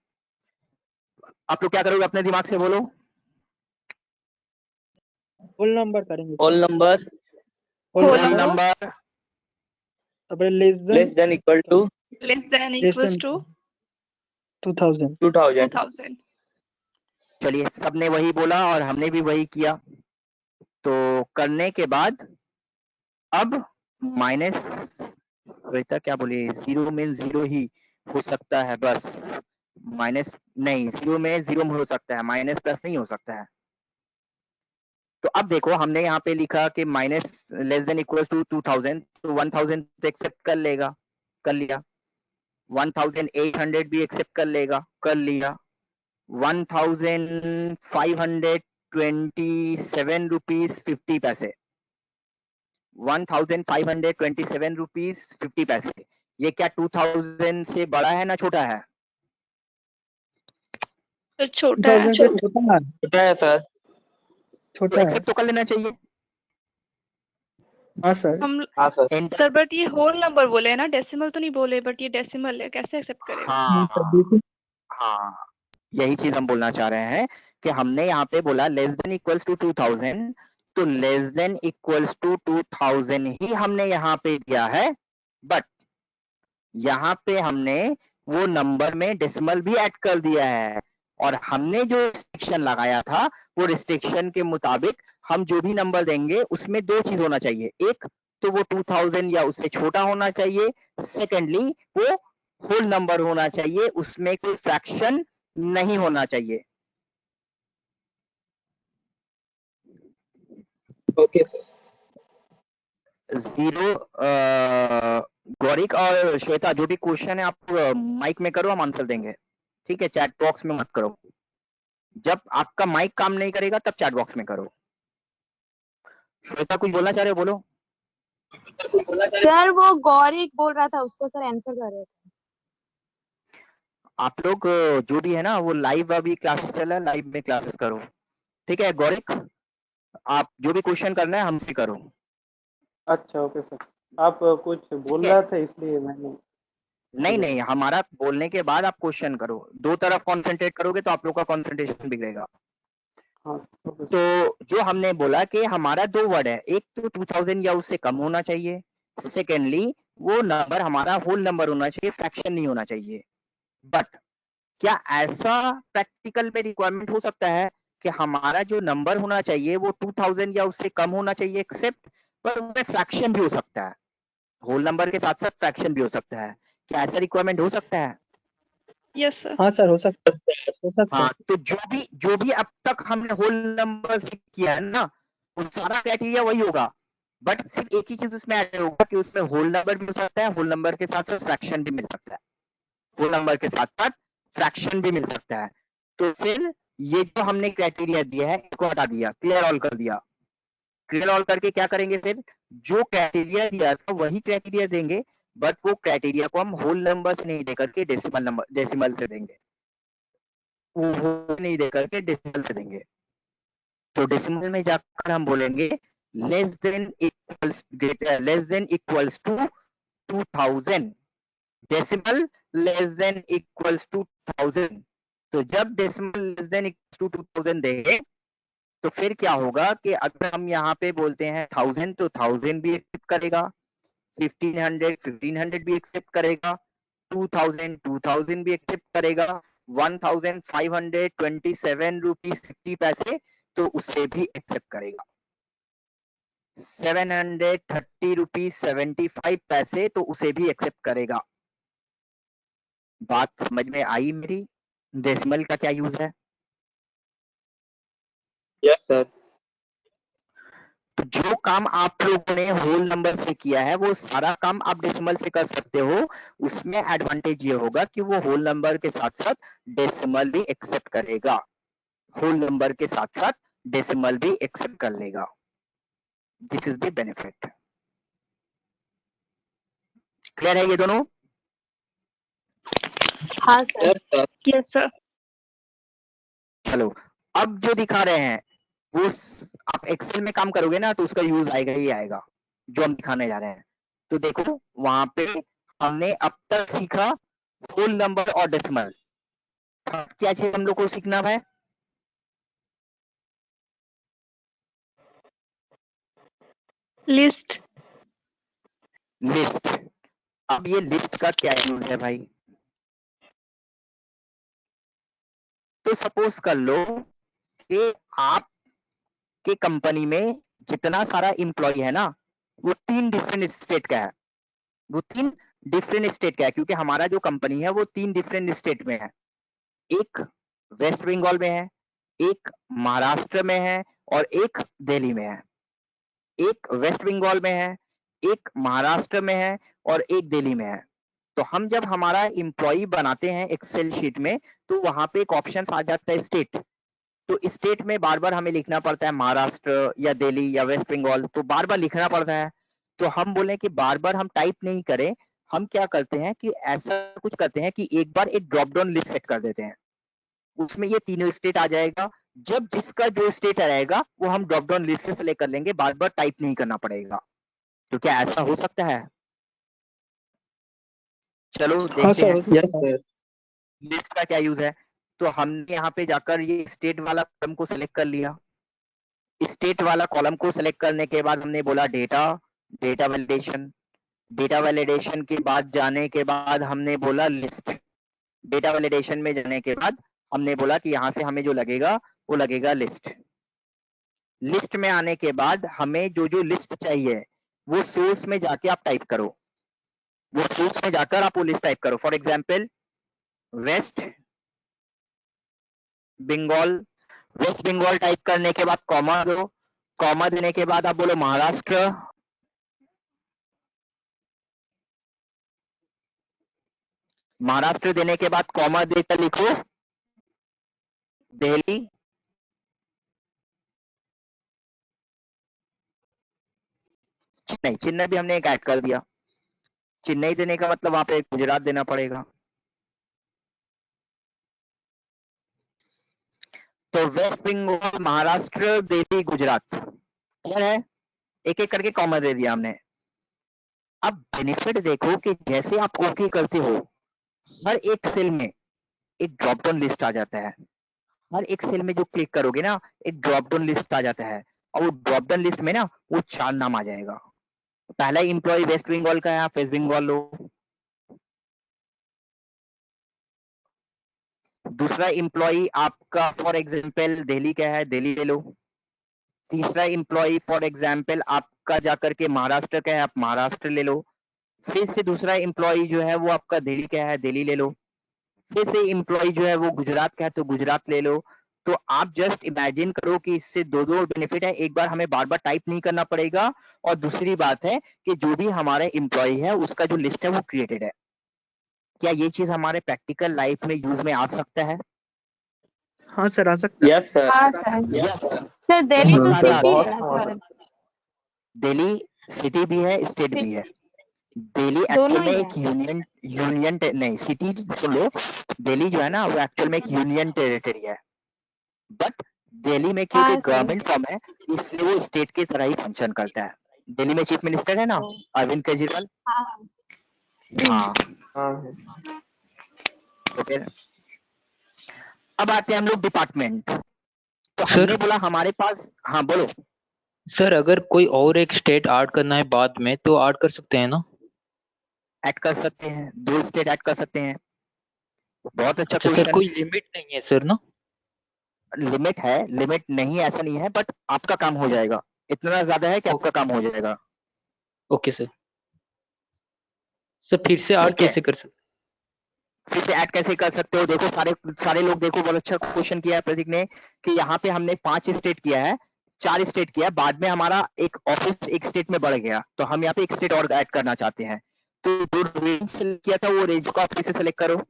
आप लोग क्या करोगे अपने दिमाग से बोलो। होल नंबर करेंगे whole number Whole whole number number अब less less than equal to less than equals to 2000 2000। 2000. चलिए सबने वही बोला और हमने भी वही किया। तो करने के बाद अब माइनस, श्वेता क्या बोली, जीरो में जीरो ही हो सकता है बस, माइनस नहीं, जीरो में जीरो हो सकता है, माइनस प्लस नहीं हो सकता है। तो अब देखो हमने यहाँ पे लिखा कि minus less than equal to 2000, तो 1000 तो एक्सेप्ट कर लेगा, कर लिया। 1800 भी एक्सेप्ट कर लेगा, कर लिया। 1527 रुपीज 50 पैसे, 1527 रुपीज 50 पैसे, ये क्या 2000 से बड़ा है ना छोटा है? तो छोटा है. 2000 से छोटा है, छोटा है सर। तो छोटा है। एक्सेप्ट तो कर लेना चाहिए। हाँ सर। हम हाँ सर। Enter- सर बट ये होल नंबर बोले हैं ना, डेसिमल तो नहीं बोले, बट ये डेसिमल है, कैसे एक्सेप्ट करेगा? हाँ सर देखिए, हाँ, यही चीज हम बोलना चाह रहे हैं कि हमने यहाँ पे बोला लेस देन इक्वल्स टू 2000, तो लेस देन इक्वल्स टू 2000 ही हमने यहाँ पे दिया है, बट यहाँ पे हमने वो नंबर में डेसिमल भी ऐड कर दिया है, और हमने जो रिस्ट्रिक्शन लगाया था वो रिस्ट्रिक्शन के मुताबिक हम जो भी नंबर देंगे उसमें दो चीज होना चाहिए, एक तो वो 2000 या उससे छोटा होना चाहिए, सेकेंडली वो होल नंबर होना चाहिए, उसमें कोई फ्रैक्शन नहीं होना चाहिए। Okay sir. जीरो गौरिक और श्वेता जो भी क्वेश्चन है आप माइक में करो, हम आंसर देंगे, ठीक है? चैट बॉक्स में मत करो, जब आपका माइक काम नहीं करेगा तब चैट बॉक्स में करो। श्वेता कुछ बोलना चाह रहे हो, बोलो। सर वो गौरी बोल रहा था, उसको सर आंसर कर रहे थे। आप लोग जो भी है ना वो लाइव अभी क्लासेस चल रहा है, लाइव में क्लासेस करो, ठीक है? गौरिक आप जो भी क्वेश्चन करना है हमसे करो। अच्छा ओके सर, आप कुछ बोल है। रहा था इसलिए मैंने। नहीं नहीं, हमारा बोलने के बाद आप क्वेश्चन करो, दो तरफ कंसंट्रेट करोगे तो आप लोग का कंसंट्रेशन बिगड़ेगा। हाँ सर, ओके सर। तो जो हमने बोला कि हमारा दो वर्ड है, एक तो 2000 या उससे कम होना चाहिए, सेकेंडली वो नंबर हमारा होल नंबर होना चाहिए, फ्रैक्शन नहीं होना चाहिए। बट क्या ऐसा प्रैक्टिकल में रिक्वायरमेंट हो सकता है कि हमारा जो नंबर होना चाहिए वो 2000 या उससे कम होना चाहिए एक्सेप्ट, पर उसमें फ्रैक्शन भी हो सकता है, होल नंबर के साथ साथ फ्रैक्शन भी हो सकता है, क्या ऐसा रिक्वायरमेंट हो सकता है? Yes sir. हाँ सर, हो सकता है। हाँ, तो जो भी अब तक हमने होल नंबर से किया है ना, वो सारा क्राइटेरिया वही होगा, बट सिर्फ एक ही चीज उसमें ऐड होगा कि उसमें होल नंबर भी हो सकता है, होल नंबर के साथ साथ फ्रैक्शन भी मिल सकता है, होल नंबर के साथ साथ फ्रैक्शन भी मिल सकता है। तो फिर ये जो हमने क्राइटेरिया दिया है इसको हटा दिया, क्लियर ऑल कर दिया। क्लियर ऑल करके क्या करेंगे, फिर जो क्राइटेरिया दिया था वही क्राइटेरिया देंगे, बट वो क्राइटेरिया को हम होल नंबर से नहीं देकर के डेसिमल से देंगे, वो होल नहीं देकर के डेसिमल से देंगे। तो डेसिमल में जाकर हम बोलेंगे less than equals to 2000, decimal less than equals to 1000। तो जब decimal less than equals to 2000 देंगे तो फिर क्या होगा कि अगर हम यहाँ पे बोलते हैं 1000 तो 1000 भी एक्सेप्ट करेगा, 1500 भी एक्सेप्ट करेगा, 2000 भी एक्सेप्ट करेगा, 1527 रुपीज 50 पैसे तो उसे भी एक्सेप्ट करेगा, 730 रुपीज 75 पैसे तो उसे भी एक्सेप्ट करेगा। बात समझ में आई मेरी? डेसिमल का क्या यूज है? Yes sir. तो जो काम आप लोगों ने होल नंबर से किया है वो सारा काम आप डेसिमल से कर सकते हो, उसमें एडवांटेज ये होगा कि वो होल नंबर के साथ साथ डेसिमल भी एक्सेप्ट करेगा, होल नंबर के साथ साथ डेसिमल भी एक्सेप्ट कर लेगा। This is the benefit. Clear है ये दोनों? हाँ सर। Yes sir. चलो अब जो दिखा रहे हैं वो आप एक्सेल में काम करोगे ना तो उसका यूज आएगा ही आएगा जो हम दिखाने जा रहे हैं। तो देखो वहां पे हमने अब तक सीखा होल नंबर और डेसिमल। क्या चीज हम लोग को सीखना है? लिस्ट। लिस्ट। अब ये लिस्ट का क्या यूज है भाई? तो सपोज कर लो कि आप के कंपनी में जितना सारा एम्प्लॉय है ना वो 3 डिफरेंट स्टेट का है। वो 3 डिफरेंट स्टेट का है क्योंकि हमारा जो कंपनी है वो 3 डिफरेंट स्टेट में है। एक वेस्ट बंगाल में है, एक महाराष्ट्र में है और एक दिल्ली में है। एक वेस्ट बंगाल में है, एक महाराष्ट्र में है और एक दिल्ली में है। तो हम जब हमारा एम्प्लॉय बनाते हैं एक्सेल शीट में तो वहां पे एक ऑप्शन आ जाता है स्टेट। तो स्टेट में बार बार हमें लिखना पड़ता है महाराष्ट्र या दिल्ली या वेस्ट बंगाल, तो बार बार लिखना पड़ता है। तो हम बोले कि बार बार हम टाइप नहीं करें, हम क्या करते हैं कि ऐसा कुछ करते हैं कि एक बार एक ड्रॉप डाउन लिस्ट सेट कर देते हैं, उसमें ये तीनों स्टेट आ जाएगा। जब जिसका जो स्टेट रहेगा वो हम ड्रॉप डाउन लिस्ट से सेलेक्ट कर लेंगे, बार बार टाइप नहीं करना पड़ेगा। तो क्या ऐसा हो सकता है? चलो देखते हैं यस सर। लिस्ट का क्या यूज है। तो हमने यहाँ पे जाकर ये स्टेट वाला कॉलम को सिलेक्ट कर लिया। स्टेट वाला कॉलम को सिलेक्ट करने के बाद हमने बोला data, data validation. Data validation के बाद जाने के बाद हमने बोला लिस्ट। डेटा वैलिडेशन में जाने के बाद हमने बोला कि यहाँ से हमें जो लगेगा वो लगेगा लिस्ट। लिस्ट में आने के बाद हमें जो जो लिस्ट चाहिए वो सोर्स में जाके आप टाइप करो। वो सोर्स में जाकर आप वो लिस्ट टाइप करो। For example West Bengal. West Bengal type करने के बाद कॉमा दो। कॉमा देने के बाद आप बोलो महाराष्ट्र। महाराष्ट्र देने के बाद कॉमा देकर लिखो दिल्ली। चेन्नई। चेन्नई भी हमने एक ऐड कर दिया। चेन्नई देने का मतलब वहां पे गुजरात देना पड़ेगा। तो वेस्ट बंगाल, महाराष्ट्र, दिल्ली, गुजरात। क्लियर है? एक एक करके कॉमा दे दिया हमने। अब बेनिफिट देखो कि जैसे आप ओके करते हो हर एक सेल में एक ड्रॉप डाउन लिस्ट आ जाता है। हर एक सेल में जो क्लिक करोगे ना एक ड्रॉप डाउन लिस्ट आ जाता है और वो ड्रॉप डाउन लिस्ट में ना वो 4 नाम आ जाएगा। पहला एम्प्लॉय वेस्ट बंगाल का है, आप वेस्ट बंगाल लो। दूसरा एम्प्लॉय आपका फॉर एग्जांपल दिल्ली का है, दिल्ली ले लो। तीसरा एम्प्लॉय फॉर एग्जांपल आपका जाकर के महाराष्ट्र का है, आप महाराष्ट्र ले लो। फिर से दूसरा एम्प्लॉय जो है वो आपका दिल्ली का है, दिल्ली ले लो। फिर से एम्प्लॉय जो है वो गुजरात का है तो गुजरात ले लो। तो आप जस्ट इमेजिन करो कि इससे दो बेनिफिट है। एक बार हमें बार बार टाइप नहीं करना पड़ेगा और दूसरी बात है कि जो भी हमारा एम्प्लॉय है उसका जो लिस्ट है वो क्रिएटेड है। क्या ये चीज हमारे प्रैक्टिकल लाइफ में यूज में आ सकता है? हाँ सर आ सकता है। Yes sir. हाँ सर। Yes. सर दिल्ली तो हाँ, सिटी बहुत है ना सर? दिल्ली सिटी भी है, स्टेट भी है। दिल्ली दोनों एक्चुअल में ही एक है। यूनियन नहीं, सिटी सुन लो। दिल्ली जो है ना वो एक्चुअल में एक यूनियन टेरिटरी है। बट दिल्ली में क्योंकि हाँ सर। गवर्नमेंट फॉर्म है इसलिए वो स्टेट की तरह ही फंक्शन करता है। दिल्ली में चीफ मिनिस्टर है ना अरविंद केजरीवाल। हाँ हाँ हाँ। तो फिर अब आते हैं हम लोग डिपार्टमेंट। तो सर। हमने बोला हमारे पास, हाँ बोलो। सर अगर कोई और एक स्टेट ऐड करना है बाद में तो ऐड कर सकते हैं ना? ऐड कर सकते हैं, 2 स्टेट ऐड कर सकते हैं। बहुत अच्छा अच्छा सर, क्वेश्चन। कोई लिमिट नहीं है सर ना? लिमिट है, लिमिट नहीं ऐसा नहीं है, बट आपका काम हो जाएगा। इतना ज्यादा है कि आपका काम हो जाएगा। Okay sir. सर फिर से ऐड ठीक है, कैसे कर सकते? फिर से ऐड कैसे कर सकते हो? देखो सारे सारे लोग देखो, बहुत अच्छा क्वेश्चन किया है प्रतीक ने कि यहाँ पे हमने 5 स्टेट किया है, 4 स्टेट किया, बाद में हमारा एक ऑफिस एक स्टेट में बढ़ गया तो हम यहाँ पे एक स्टेट और ऐड करना चाहते हैं। तो जो रेंज सेलेक्ट किया था वो रेंज को आप फिर से सेलेक्ट करो।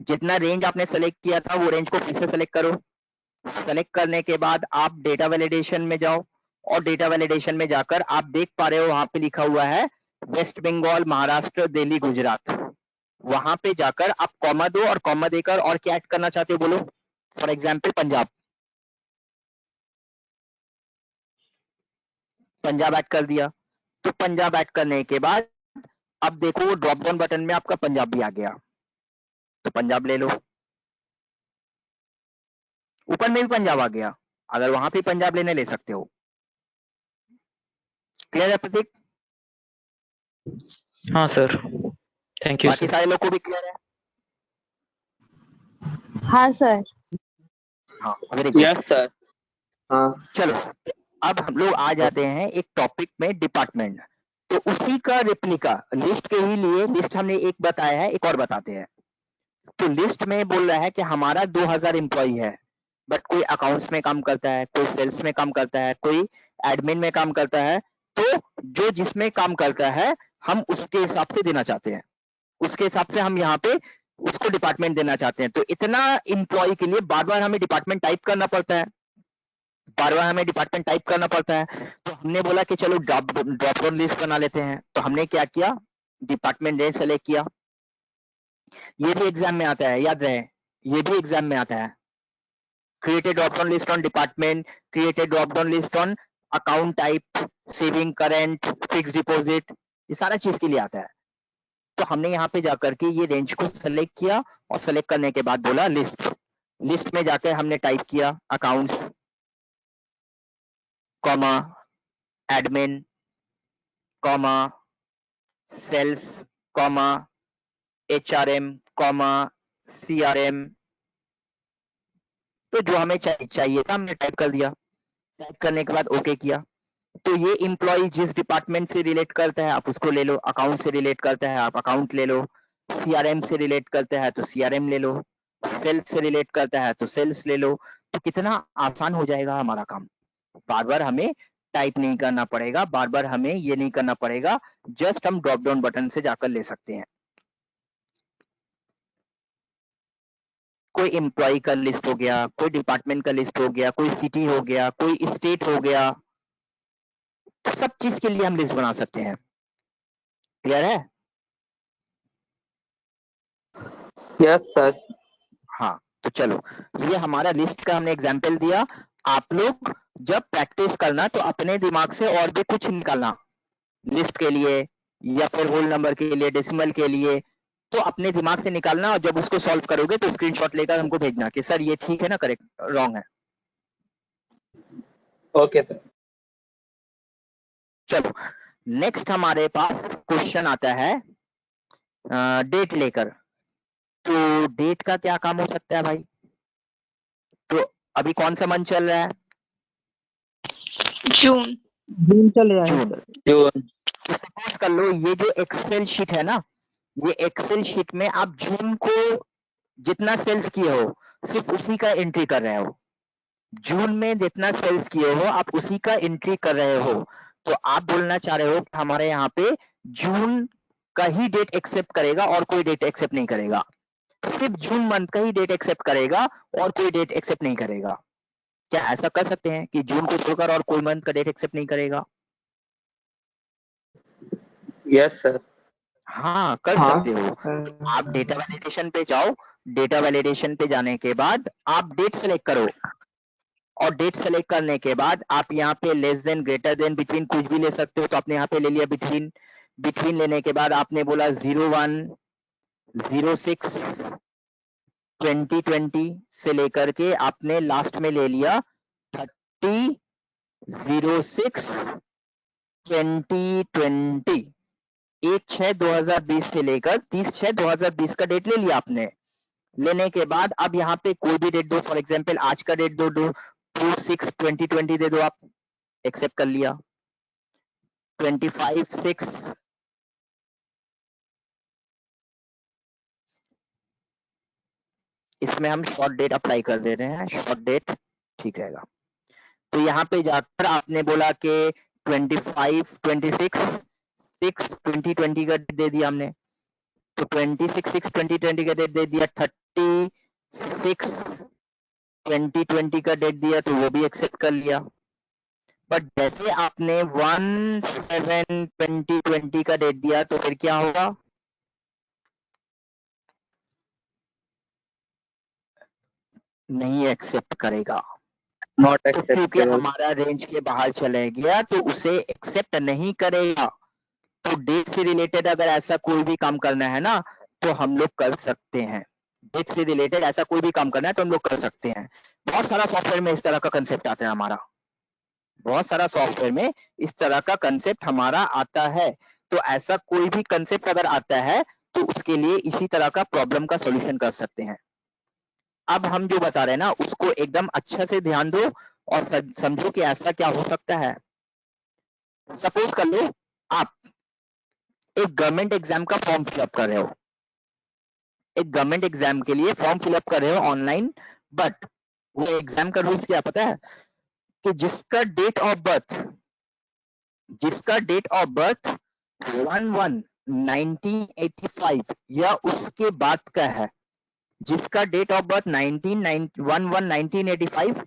जितना रेंज आपने सेलेक्ट किया था वो रेंज को फिर से सेलेक्ट करो। सेलेक्ट करने के बाद आप डेटा वैलिडेशन में जाओ और डेटा वैलिडेशन में जाकर आप देख पा रहे हो वहां पे लिखा हुआ है वेस्ट बंगाल, महाराष्ट्र, दिल्ली, गुजरात। वहां पे जाकर आप कॉमा दो और कॉमा देकर और क्या ऐड करना चाहते हो बोलो। For example Punjab, Punjab add कर दिया। तो पंजाब ऐड करने के बाद अब देखो वो ड्रॉप डाउन बटन में आपका पंजाब भी आ गया, तो पंजाब ले लो। ऊपर में भी पंजाब आ गया, अगर वहां पे पंजाब लेने ले सकते हो। क्लियर है प्रतीक? हाँ सर, थैंक यू बाकी सर। सारे लोग को भी क्लियर है? हाँ सर। हाँ, वेरी गुड। Yes sir. हाँ चलो अब हम लोग आ जाते हैं एक टॉपिक में, डिपार्टमेंट। तो उसी का रिप्लिका लिस्ट के ही लिए, लिस्ट हमने एक बताया है, एक और बताते हैं। तो लिस्ट में बोल रहा है कि हमारा 2000 एम्प्लॉई है, बट कोई अकाउंट्स में काम करता है, कोई सेल्स में काम करता है, कोई एडमिन में काम करता है। तो जो जिसमें काम करता है हम उसके हिसाब से देना चाहते हैं, उसके हिसाब से हम यहाँ पे उसको डिपार्टमेंट देना चाहते हैं। तो इतना एम्प्लॉय के लिए बार बार हमें डिपार्टमेंट टाइप करना पड़ता है, बार बार हमें डिपार्टमेंट टाइप करना पड़ता है। तो हमने बोला कि चलो ड्रॉप डाउन लिस्ट बना लेते हैं। तो हमने क्या किया, डिपार्टमेंट रेंज सेलेक्ट किया। ये भी एग्जाम में आता है, याद रहे, ये भी एग्जाम में आता है। Created drop down list on department, created drop down list on account type, saving, current, fix deposit, ये सारा चीज के लिए आता है। तो हमने यहाँ पे जाकर के ये रेंज को सेलेक्ट किया और सेलेक्ट करने के बाद बोला लिस्ट। लिस्ट में जाकर हमने टाइप किया accounts, comma admin, comma sales, comma HRM, comma CRM. तो जो हमें चाहिए था हमने टाइप कर दिया। टाइप करने के बाद ओके किया। तो ये एम्प्लॉय जिस डिपार्टमेंट से रिलेट करता है आप उसको ले लो, अकाउंट से रिलेट करता है आप अकाउंट ले लो, सीआरएम से रिलेट करता है तो सीआरएम ले लो, सेल्स से रिलेट करता है तो सेल्स ले लो। तो कितना आसान हो जाएगा हमारा काम। बार बार हमें टाइप नहीं करना पड़ेगा, बार बार हमें ये नहीं करना पड़ेगा, जस्ट हम ड्रॉप डाउन बटन से जाकर ले सकते हैं। कोई एम्प्लॉय का लिस्ट हो गया, कोई डिपार्टमेंट का लिस्ट हो गया, कोई सिटी हो गया, कोई स्टेट हो गया, तो सब चीज के लिए हम लिस्ट बना सकते हैं। क्लियर है? Yes sir. हाँ, तो चलो ये हमारा लिस्ट का हमने एग्जाम्पल दिया। आप लोग जब प्रैक्टिस करना तो अपने दिमाग से और भी कुछ निकालना लिस्ट के लिए या फिर होल नंबर के लिए, डेसिमल के लिए, तो अपने दिमाग से निकालना और जब उसको सॉल्व करोगे तो स्क्रीनशॉट लेकर हमको भेजना कि सर ये ठीक है ना, करेक्ट, रॉन्ग है। Okay sir. चलो नेक्स्ट हमारे पास क्वेश्चन आता है डेट लेकर। तो डेट का क्या काम हो सकता है भाई? तो अभी कौन सा मंथ चल रहा है? जून। जून चल रहा है जून। सर। जून। तो सपोज कर लो ये जो एक्सेल शीट है ना, ये एक्सेल शीट में आप जून को जितना सेल्स किए हो सिर्फ उसी का एंट्री कर रहे हो। जून में जितना सेल्स किए हो आप उसी का एंट्री कर रहे हो। तो आप बोलना चाह रहे हो कि हमारे यहाँ पे जून का ही डेट एक्सेप्ट करेगा और कोई डेट एक्सेप्ट नहीं करेगा, सिर्फ जून मंथ का ही डेट एक्सेप्ट करेगा और कोई डेट एक्सेप्ट नहीं करेगा। क्या ऐसा कर सकते हैं कि जून को छोड़कर और कोई मंथ का डेट एक्सेप्ट नहीं करेगा? Yes sir. हाँ कर हाँ। सकते हो। तो आप डेटा वैलिडेशन पे जाओ, डेटा वैलिडेशन पे जाने के बाद आप डेट सेलेक्ट करो और डेट सेलेक्ट करने के बाद आप यहाँ पे less than, greater than, between कुछ भी ले सकते हो। तो आपने यहाँ पे ले लिया बिटवीन। बिटवीन लेने के बाद आपने बोला 01/06/2020 से लेकर के आपने लास्ट में ले लिया 30/06/2020। 1/6/2020 से लेकर 30/6/2020 का डेट ले लिया आपने। लेने के बाद अब यहाँ पे कोई भी डेट दो, फॉर एग्जांपल आज का डेट दो 2/6/2020 दे दो आप, एक्सेप्ट कर लिया। 25/6 इसमें हम शॉर्ट डेट अप्लाई कर दे रहे हैं, शॉर्ट डेट ठीक रहेगा। तो यहाँ पे जाकर आपने बोला कि 25/26/6/2020 का डेट दे दिया हमने। तो 26/6/2020 का डेट दे दिया, 30/6 2020 का डेट दिया तो वो भी एक्सेप्ट कर लिया। बट जैसे आपने 1/7/2020 का डेट दिया तो फिर क्या होगा? नहीं एक्सेप्ट करेगा। नॉट तो क्योंकि एक्सेप्टेबल। हमारा रेंज के बाहर चले गया तो उसे एक्सेप्ट नहीं करेगा। तो डेट से रिलेटेड अगर ऐसा कोई भी काम करना है ना तो हम लोग कर सकते हैं। डेट से रिलेटेड ऐसा कोई भी काम करना है तो हम लोग कर सकते हैं। बहुत सारा सॉफ्टवेयर में इस तरह का कंसेप्ट आता है हमारा, बहुत सारा सॉफ्टवेयर में इस तरह का कंसेप्ट हमारा आता है। तो ऐसा कोई भी कंसेप्ट अगर आता है तो उसके लिए इसी तरह का प्रॉब्लम का सॉल्यूशन कर सकते हैं। अब हम जो बता रहे हैं ना उसको एकदम अच्छा से ध्यान दो और समझो कि ऐसा क्या हो सकता है। सपोज कर लो आप एक गवर्नमेंट एग्जाम का फॉर्म फिलअप कर रहे हो, एक गवर्नमेंट एग्जाम के लिए फॉर्म फिलअप कर रहे हो ऑनलाइन। बट वो एग्जाम का रूल्स क्या पता है कि जिसका डेट ऑफ बर्थ 11/1985 या उसके बाद का है, जिसका डेट ऑफ बर्थ 11/1985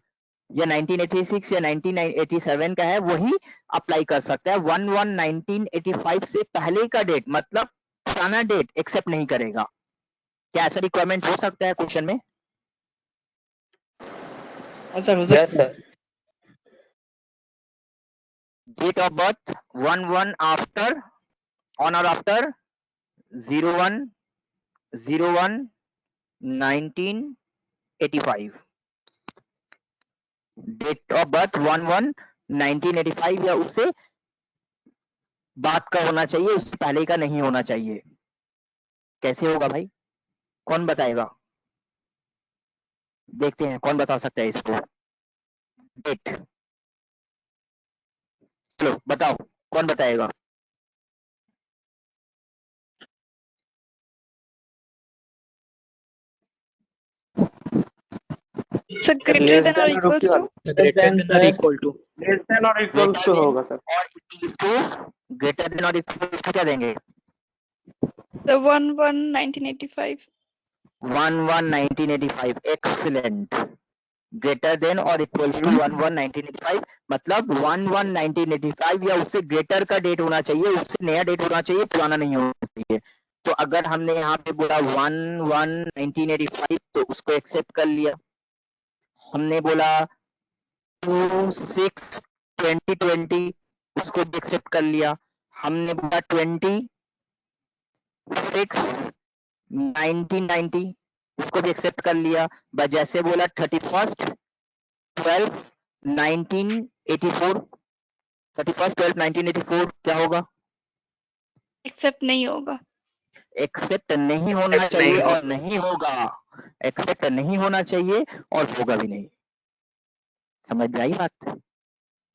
या 1986 या 1987 का है वही अप्लाई कर सकता है। 11/1985 से पहले का डेट मतलब पुराना डेट एक्सेप्ट नहीं करेगा। क्या ऐसा रिक्वायरमेंट हो सकता है क्वेश्चन में? Yes sir. Date of birth 11 after on और आफ्टर 01/01/1985, डेट ऑफ बर्थ 11/1985 या उससे बाद का होना चाहिए, उससे पहले का नहीं होना चाहिए। कैसे होगा भाई, कौन बताएगा? देखते हैं कौन बता सकता है इसको। डेट, चलो बताओ कौन बताएगा? सर ग्रेटर देन और equals to greater than or equal to less than और इक्वल्स टू होगा सर। और इक्वल टू, ग्रेटर देन और इक्वल टू क्या देंगे? The 1/1/1985 1/1/1985, excellent. ग्रेटर देन और इक्वल टू 1/1/1985 मतलब 1/1/1985 या उससे ग्रेटर का डेट होना चाहिए, उससे नया डेट होना चाहिए, पुराना नहीं होना चाहिए। तो अगर हमने यहाँ पे बोला 1/1/1985 तो उसको एक्सेप्ट कर लिया। हमने बोला 2/6/2020 उसको भी एक्सेप्ट कर लिया। हमने बोला 26/1990 उसको भी एक्सेप्ट कर लिया। बस जैसे बोला 31/12/1984, 31/12/1984 क्या होगा? एक्सेप्ट नहीं होगा। एक्सेप्ट नहीं होना Accept चाहिए नहीं और नहीं होगा, एक्सेप्ट नहीं होना चाहिए और होगा भी नहीं। समझ में आई बात?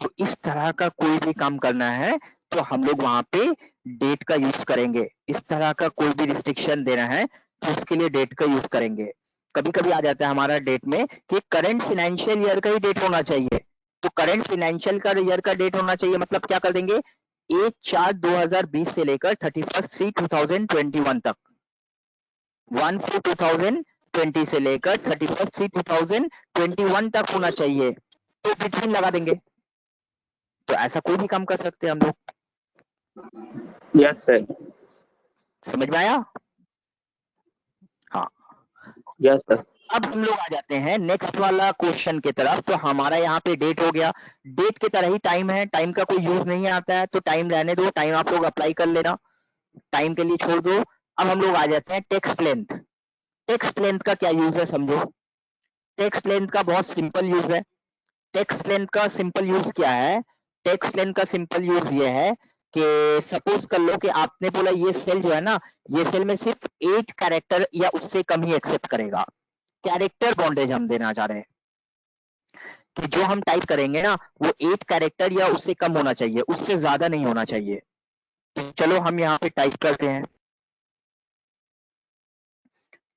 तो इस तरह का कोई भी काम करना है तो हम लोग वहां पे डेट का यूज करेंगे। इस तरह का कोई भी रिस्ट्रिक्शन देना है तो उसके लिए डेट का यूज करेंगे। कभी कभी आ जाता है हमारा डेट में कि करंट फाइनेंशियल ईयर का ही डेट होना चाहिए, तो करंट फाइनेंशियल का ईयर का डेट होना चाहिए मतलब क्या कर देंगे 1/4/2020 से लेकर 31/3/2021 तक, 1/4/2020 से लेकर 31/3/2021 तक होना चाहिए, तो बिटवीन लगा देंगे। तो ऐसा कोई भी काम कर सकते हैं हम लोग। Yes sir. समझ में आया? हाँ। Yes sir. अब हम लोग आ जाते हैं नेक्स्ट वाला क्वेश्चन की तरफ। तो हमारा यहाँ पे डेट हो गया, डेट की तरह ही टाइम है, टाइम का कोई यूज नहीं आता है तो टाइम रहने दो, टाइम आप लोग अप्लाई कर लेना, टाइम के लिए छोड़ दो। अब हम लोग आ जाते हैं टेक्स्ट लेंथ। टेक्स्ट लेंथ का क्या यूज है समझो। टेक्स्ट लेंथ का बहुत सिंपल यूज है। टेक्स्ट लेंथ का सिंपल यूज क्या है? टेक्स्ट लेंथ का सिंपल यूज ये है कि सपोज कर लो कि आपने बोला ये सेल जो है ना, ये सेल में सिर्फ 8 कैरेक्टर या उससे कम ही एक्सेप्ट करेगा। कैरेक्टर बॉन्डेज हम देना चाह रहे हैं कि जो हम टाइप करेंगे ना वो 8 कैरेक्टर या उससे कम होना चाहिए, उससे ज्यादा नहीं होना चाहिए। तो चलो हम यहाँ पे टाइप करते हैं।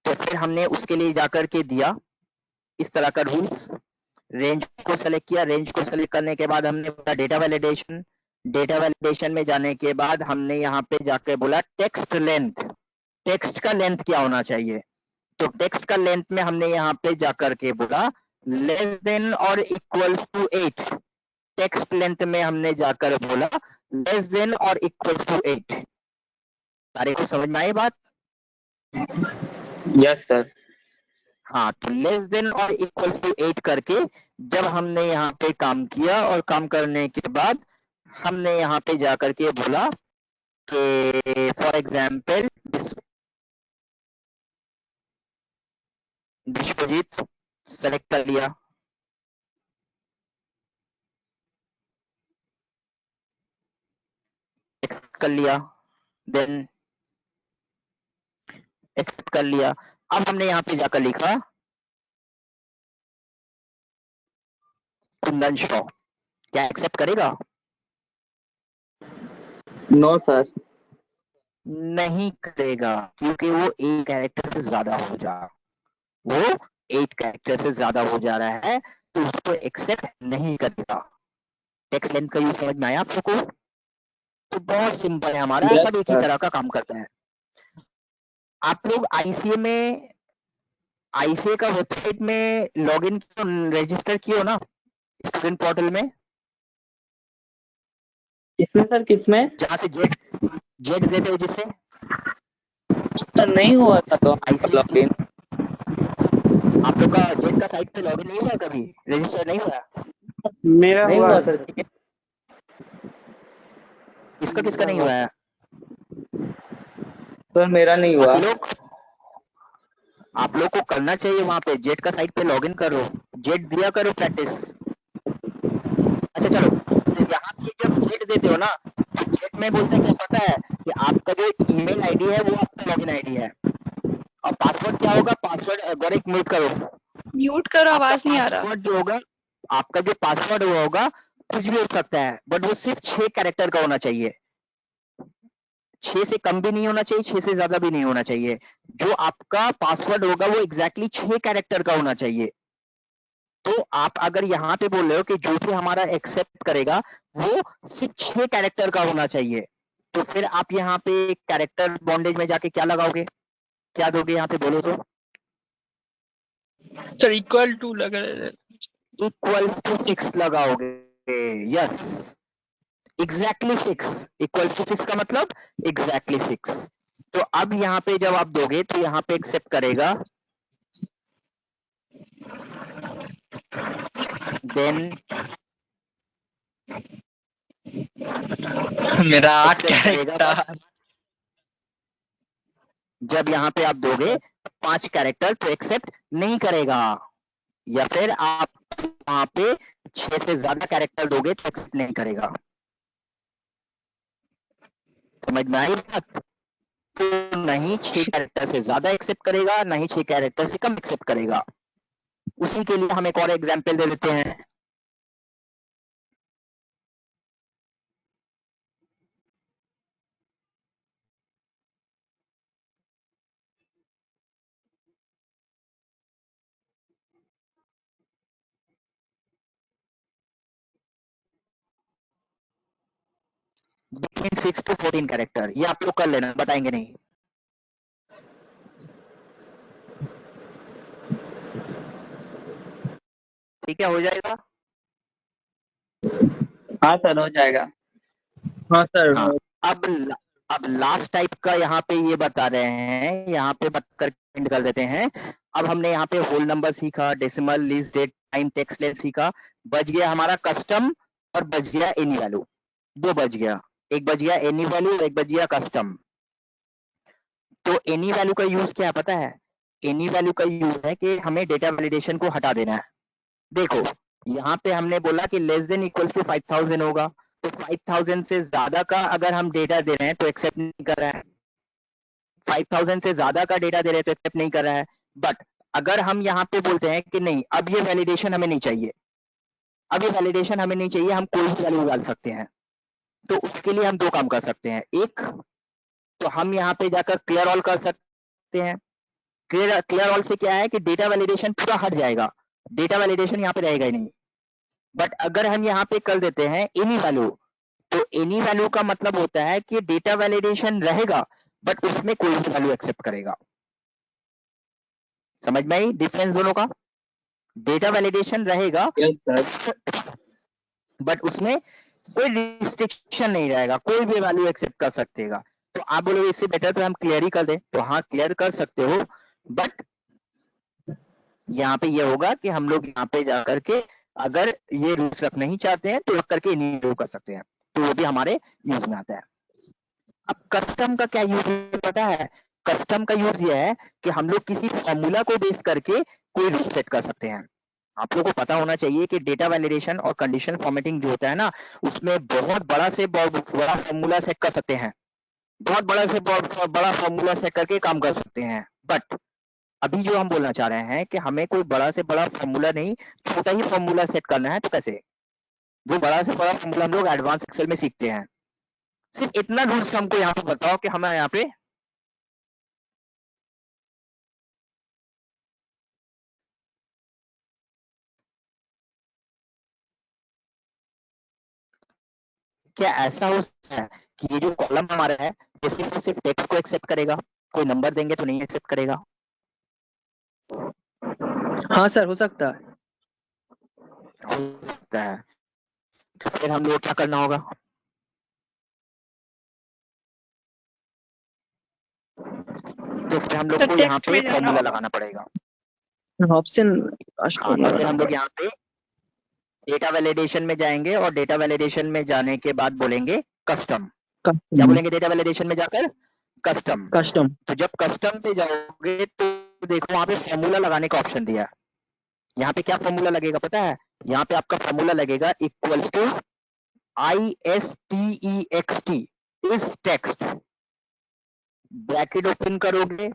तो फिर हमने उसके लिए जाकर के दिया इस तरह का रूल्स, रेंज को सेलेक्ट किया। रेंज को सेलेक्ट करने के बाद हमने बोला डेटा वैलिडेशन। डेटा वैलिडेशन में जाने के बाद हमने यहाँ पे जाके बोला टेक्स्ट लेंथ। टेक्स्ट का लेंथ क्या होना चाहिए? तो टेक्स्ट का लेंथ में हमने यहाँ पे जाकर के बोला लेस देन और इक्वल टू 8, टेक्स्ट लेंथ में हमने जाकर बोला लेस देन और इक्वल टू 8। सारे को समझ में आई बात? Yes sir. हाँ, तो लेस देन और इक्वल टू 8 करके जब हमने यहाँ पे काम किया और काम करने के बाद हमने यहाँ पे जाकर के बोला कि फॉर एग्जाम्पल विश्वजीत सेलेक्ट कर लिया, एक्सेप्ट कर लिया, देन एक्सेप्ट कर लिया। अब हमने यहाँ पे जाकर लिखा कुंदन शॉ, क्या एक्सेप्ट करेगा? No sir. नहीं करेगा, क्योंकि वो 8 कैरेक्टर से ज्यादा हो जा वो 8 कैरेक्टर से ज्यादा हो जा रहा है, तो उसको एक्सेप्ट नहीं करेगा। टेक्स्ट लेंथ का यूज समझ में आया आप सबको? तो बहुत सिंपल है, हमारा Yes, सब एक ही sir. तरह का काम करता है। आप लोग आईसीए का वेबसाइट में लॉगिन रजिस्टर किए हो ना, स्टूडेंट पोर्टल में, किसमें सर, किसमें? जहाँ से जेड देते हो जिससे सर नहीं हुआ था तो आईसीए लॉगिन। आप लोग का जेड का साइट पे लॉगिन नहीं हुआ, कभी रजिस्टर नहीं हुआ? मेरा नहीं हुआ हुआ सर। इसका किसका नहीं हुआ है? सर मेरा नहीं हुआ। आप लोग को करना चाहिए, वहां पे जेट का साइट पे लॉगिन करो, जेट दिया करो प्रैक्टिस। अच्छा चलो, तो यहाँ पे जब जेट देते हो ना, तो जेट में बोलते हैं क्या पता है कि आपका जो ईमेल आईडी है वो आपका लॉगिन आईडी है, और पासवर्ड क्या होगा? पासवर्ड गौरव म्यूट करो, म्यूट करो, आवाज नहीं आ रहा। पासवर्ड जो होगा, आपका जो पासवर्ड हुआ होगा कुछ भी हो सकता है, बट वो सिर्फ 6 कैरेक्टर का होना चाहिए, 6 से कम भी नहीं होना चाहिए, 6 से ज्यादा भी नहीं होना चाहिए। जो आपका पासवर्ड होगा वो एग्जैक्टली 6 कैरेक्टर का होना चाहिए। तो आप अगर यहाँ पे बोल रहे हो कि जो भी हमारा एक्सेप्ट करेगा वो सिर्फ 6 कैरेक्टर का होना चाहिए, तो फिर आप यहाँ पे कैरेक्टर बॉन्डेज में जाके क्या लगाओगे, क्या दोगे यहाँ पे बोलो तो? सर इक्वल टू लगा इक्वल टू 6 लगाओगे। यस, एग्जैक्टली 6, इक्वल टू 6 का मतलब एग्जैक्टली 6। तो अब यहाँ पे जब आप दोगे तो यहाँ पे एक्सेप्ट करेगा, देन मेरा accept करेगा। जब यहाँ पे आप दोगे 5 कैरेक्टर तो एक्सेप्ट नहीं करेगा, या फिर आप वहां पे 6 से ज्यादा कैरेक्टर दोगे तो एक्सेप्ट नहीं करेगा। समझ में आई बात? तो नहीं 6 कैरेक्टर से ज्यादा एक्सेप्ट करेगा, नहीं 6 कैरेक्टर से कम एक्सेप्ट करेगा। उसी के लिए हम एक और एग्जाम्पल दे देते हैं। बिटवीन 6 to 14 कैरेक्टर, ये आप लोग कर लेना, बताएंगे नहीं। ठीक है, हो जाएगा। हाँ सर हो जाएगा। हाँ सर। हाँ, अब लास्ट टाइप का यहाँ पे ये बता रहे हैं, यहाँ पे बत कर एंड कर देते हैं। अब हमने यहाँ पे होल नंबर सीखा, decimal, list, date, time, text length सीखा, बच गया हमारा कस्टम और बच गया एनी वैल्यू। 2 बच गया, एक बच गया एनी वैल्यू और एक बच गया कस्टम। तो एनी वैल्यू का यूज क्या है पता है? एनी वैल्यू का यूज है कि हमें डेटा वैलिडेशन को हटा देना है। देखो यहाँ पे हमने बोला कि लेस देन इक्वल्स टू 5000 होगा, तो 5000 से ज्यादा का अगर हम डेटा दे रहे हैं तो एक्सेप्ट नहीं कर रहा है, 5000 से ज्यादा का डेटा दे रहे हैं तो एक्सेप्ट नहीं कर रहा है। बट अगर हम यहाँ पे बोलते हैं कि नहीं अब ये वैलिडेशन हमें नहीं चाहिए, अब ये वैलिडेशन हमें नहीं चाहिए, हम कोई भी वैल्यू डाल सकते हैं, तो उसके लिए हम 2 काम कर सकते हैं। एक तो हम यहाँ पे जाकर क्लियर ऑल कर सकते हैं। क्लियर ऑल से क्या है कि डेटा वैलिडेशन पूरा हट जाएगा, डेटा वैलिडेशन यहाँ पे रहेगा ही नहीं। बट अगर हम यहाँ पे कर देते हैं एनी वैल्यू, तो एनी वैल्यू का मतलब होता है कि डेटा वैलिडेशन रहेगा बट उसमें कोई भी वैल्यू एक्सेप्ट करेगा। समझ में आई डिफरेंस दोनों का? डेटा वैलिडेशन रहेगा यस सर। बट उसमें कोई रिस्ट्रिक्शन नहीं रहेगा, कोई भी वैल्यू एक्सेप्ट कर सकेगा। तो आप बोलोगे इससे बेटर तो हम क्लियर ही कर दें, तो हाँ क्लियर कर सकते हो, बट यहाँ पे ये होगा कि हम लोग यहाँ पे जा करके अगर ये रूल्स रखना ही चाहते हैं तो रख करके इन्हीं कर सकते हैं, तो वो भी हमारे यूज में आता है। अब कस्टम का क्या यूज है पता है? कस्टम का यूज ये है कि हम लोग किसी फॉर्मूला को बेस करके कोई रूल सेट कर सकते हैं। आप लोगों को पता होना चाहिए कि डेटा वैलिडेशन और कंडीशन फॉर्मेटिंग जो होता है ना, उसमें बहुत बड़ा से बड़ा फॉर्मूला सेट कर सकते हैं, बहुत बड़ा से बड़ा फॉर्मूला सेट करके काम कर सकते हैं। बट अभी जो हम बोलना चाह रहे हैं कि हमें कोई बड़ा से बड़ा फॉर्मूला नहीं, छोटा ही फॉर्मूला सेट करना है, तो कैसे? वो बड़ा से बड़ा फॉर्मूला हम लोग एडवांस एक्सेल में सीखते हैं। सिर्फ इतना रूल्स हमको यहाँ पे बताओ कि हमें यहाँ पे क्या ऐसा हो सकता है कि ये जो कॉलम हमारा है ये सिर्फ और सिर्फ टेक्स्ट को एक्सेप्ट करेगा, कोई नंबर देंगे तो नहीं एक्सेप्ट करेगा? हाँ सर, हो सकता है। हो सकता है। तो फिर हम लोग क्या करना होगा? तो फिर हम लोग तो को यहाँ टेक्स्ट पे में जाना फॉर्मूला होगा। लगाना पड़ेगा। ऑप्शन हाँ, तो फिर हम लोग यहाँ पे डेटा वैलिडेशन में जाएंगे और डेटा वैलिडेशन में जाने के बाद बोलेंगे कस्टम। क्या बोलेंगे डेटा वैलिडेशन में जाकर? कस्टम। कस्टम। तो जब कस्टम पे जाओगे तो देखो वहां पे फॉर्मूला लगाने का ऑप्शन दिया है। यहाँ पे क्या फॉर्मूला लगेगा पता है? यहाँ पे आपका फॉर्मूला लगेगा इक्वल्स टू ISTEXT इस टेक्स्ट, ब्रैकेट ओपन करोगे,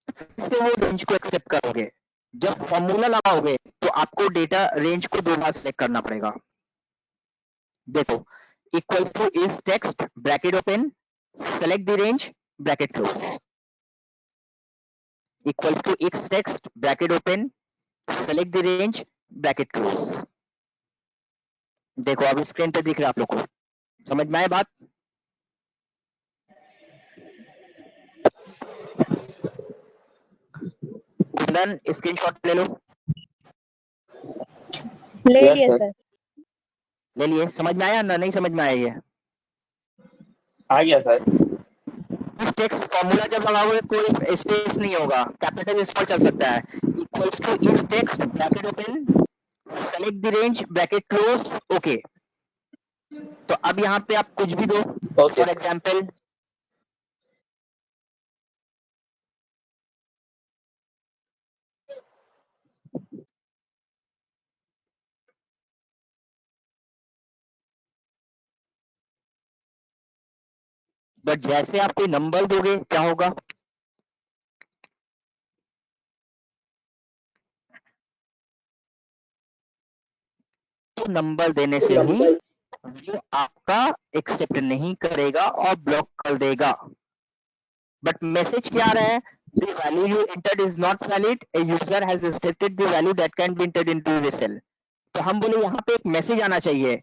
फिर से वो रेंज को एक्सेप्ट करोगे। जब फॉर्मूला लगाओगे तो आपको डेटा रेंज को दो बार सेलेक्ट करना पड़ेगा। देखो इक्वल टू इस text, bracket open, select the range, bracket close, equal to X text, bracket open, select the range, bracket close. देखो अब स्क्रीन पे दिख रहा है आप लोग को, समझ में आए बात? कुंदन स्क्रीनशॉट ले लो। ले Yes, लिए sir. सर। ले लिए? समझ में आया ना? नहीं समझ में आया? ये आ गया सर। इस टेक्स्ट फॉर्मूला जब लगाओगे कोई स्पेस नहीं होगा, कैपिटल स्मॉल चल सकता है। इक्वल्स टू इस text, bracket open, select the range, bracket close, okay. तो अब यहाँ पे आप कुछ भी दो, फॉर एग्जाम्पल बट जैसे आप कोई नंबर दोगे क्या होगा? तो नंबर देने से ही वो आपका एक्सेप्ट नहीं करेगा और ब्लॉक कर देगा। बट मैसेज क्या आ रहा है? The value you entered is not valid. A user has restricted the value that can be entered into the cell. तो हम बोले यहाँ पे एक मैसेज आना चाहिए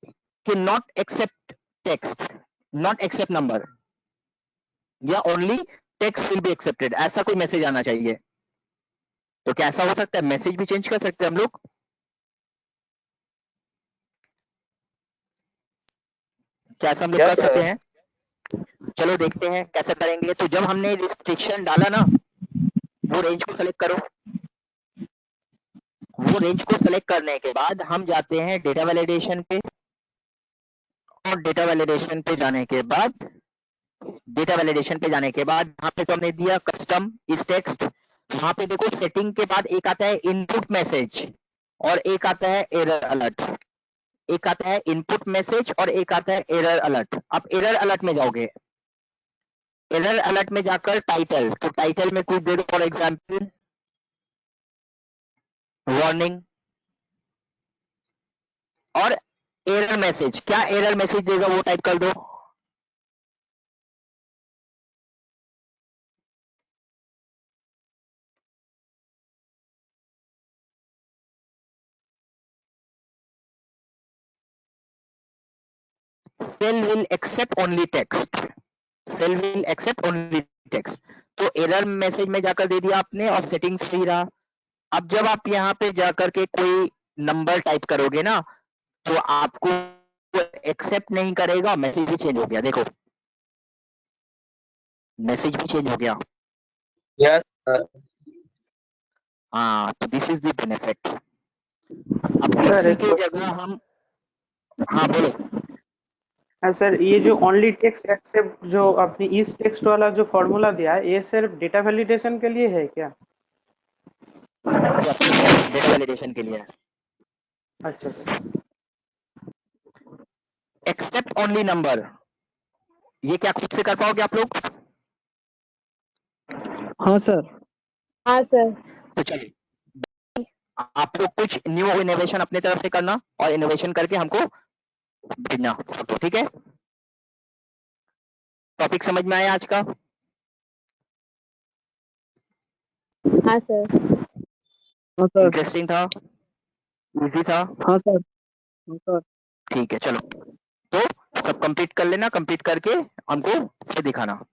कि not accept text, not accept number, या only text will be accepted, ऐसा कोई मैसेज आना चाहिए। तो क्या ऐसा हो सकता है? मैसेज भी चेंज कर सकते हैं हम लोग। क्या ऐसा हम लोग कर सकते हैं? चलो देखते हैं कैसे करेंगे। तो जब हमने रिस्ट्रिक्शन डाला ना, वो रेंज को सेलेक्ट करो। वो रेंज को सेलेक्ट करने के बाद हम जाते हैं डेटा वैलिडेशन पे, और डेटा वैलिडेशन पे जाने के बाद यहाँ पे तो हमने दिया कस्टम इस टेक्स्ट। वहां पे देखो सेटिंग के बाद एक आता है इनपुट मैसेज और एक आता है एरर अलर्ट। एक आता है इनपुट मैसेज और एक आता है एरर अलर्ट। अब एरर अलर्ट में जाओगे, एरर अलर्ट में जाकर टाइटल, तो टाइटल में कुछ दे दो, फॉर एग्जाम्पल वार्निंग। और एरर मैसेज, क्या एरर मैसेज देगा वो टाइप कर दो। Cell will accept only text, cell will accept only text. तो एरर मैसेज में जाकर दे दिया आपने और सेटिंग्स सही रहा। अब जब आप यहाँ पे जाकर के कोई नंबर टाइप करोगे ना तो आपको एक्सेप्ट नहीं करेगा, मैसेज भी चेंज हो गया, देखो मैसेज भी चेंज हो गया। Yes sir. हाँ, तो दिस इज द बेनिफिट। अब सर इसी एक की जगह हम, हाँ बोलो। सर ये जो ओनली टेक्स्ट एक्सेप्ट जो अपनी इस टेक्स्ट वाला जो फॉर्मूला दिया है, ये सिर्फ डेटा वैलिडेशन के लिए है क्या? डेटा वैलिडेशन के लिए है। अच्छा सर। एक्सेप्ट ओनली नंबर, ये क्या खुद से कर पाओगे आप लोग? हाँ सर। हाँ सर। तो चलिए आप लोग कुछ न्यू इनोवेशन अपने तरफ से करना और इनोवेशन करके हमको भेजना फोटो, ठीक है? टॉपिक समझ में आया आज का? हाँ सर। हाँ सर। इंटरेस्टिंग था, इजी था? हाँ सर। हाँ सर। ठीक है, चलो तो सब कंप्लीट कर लेना, कंप्लीट करके हमको फिर दिखाना।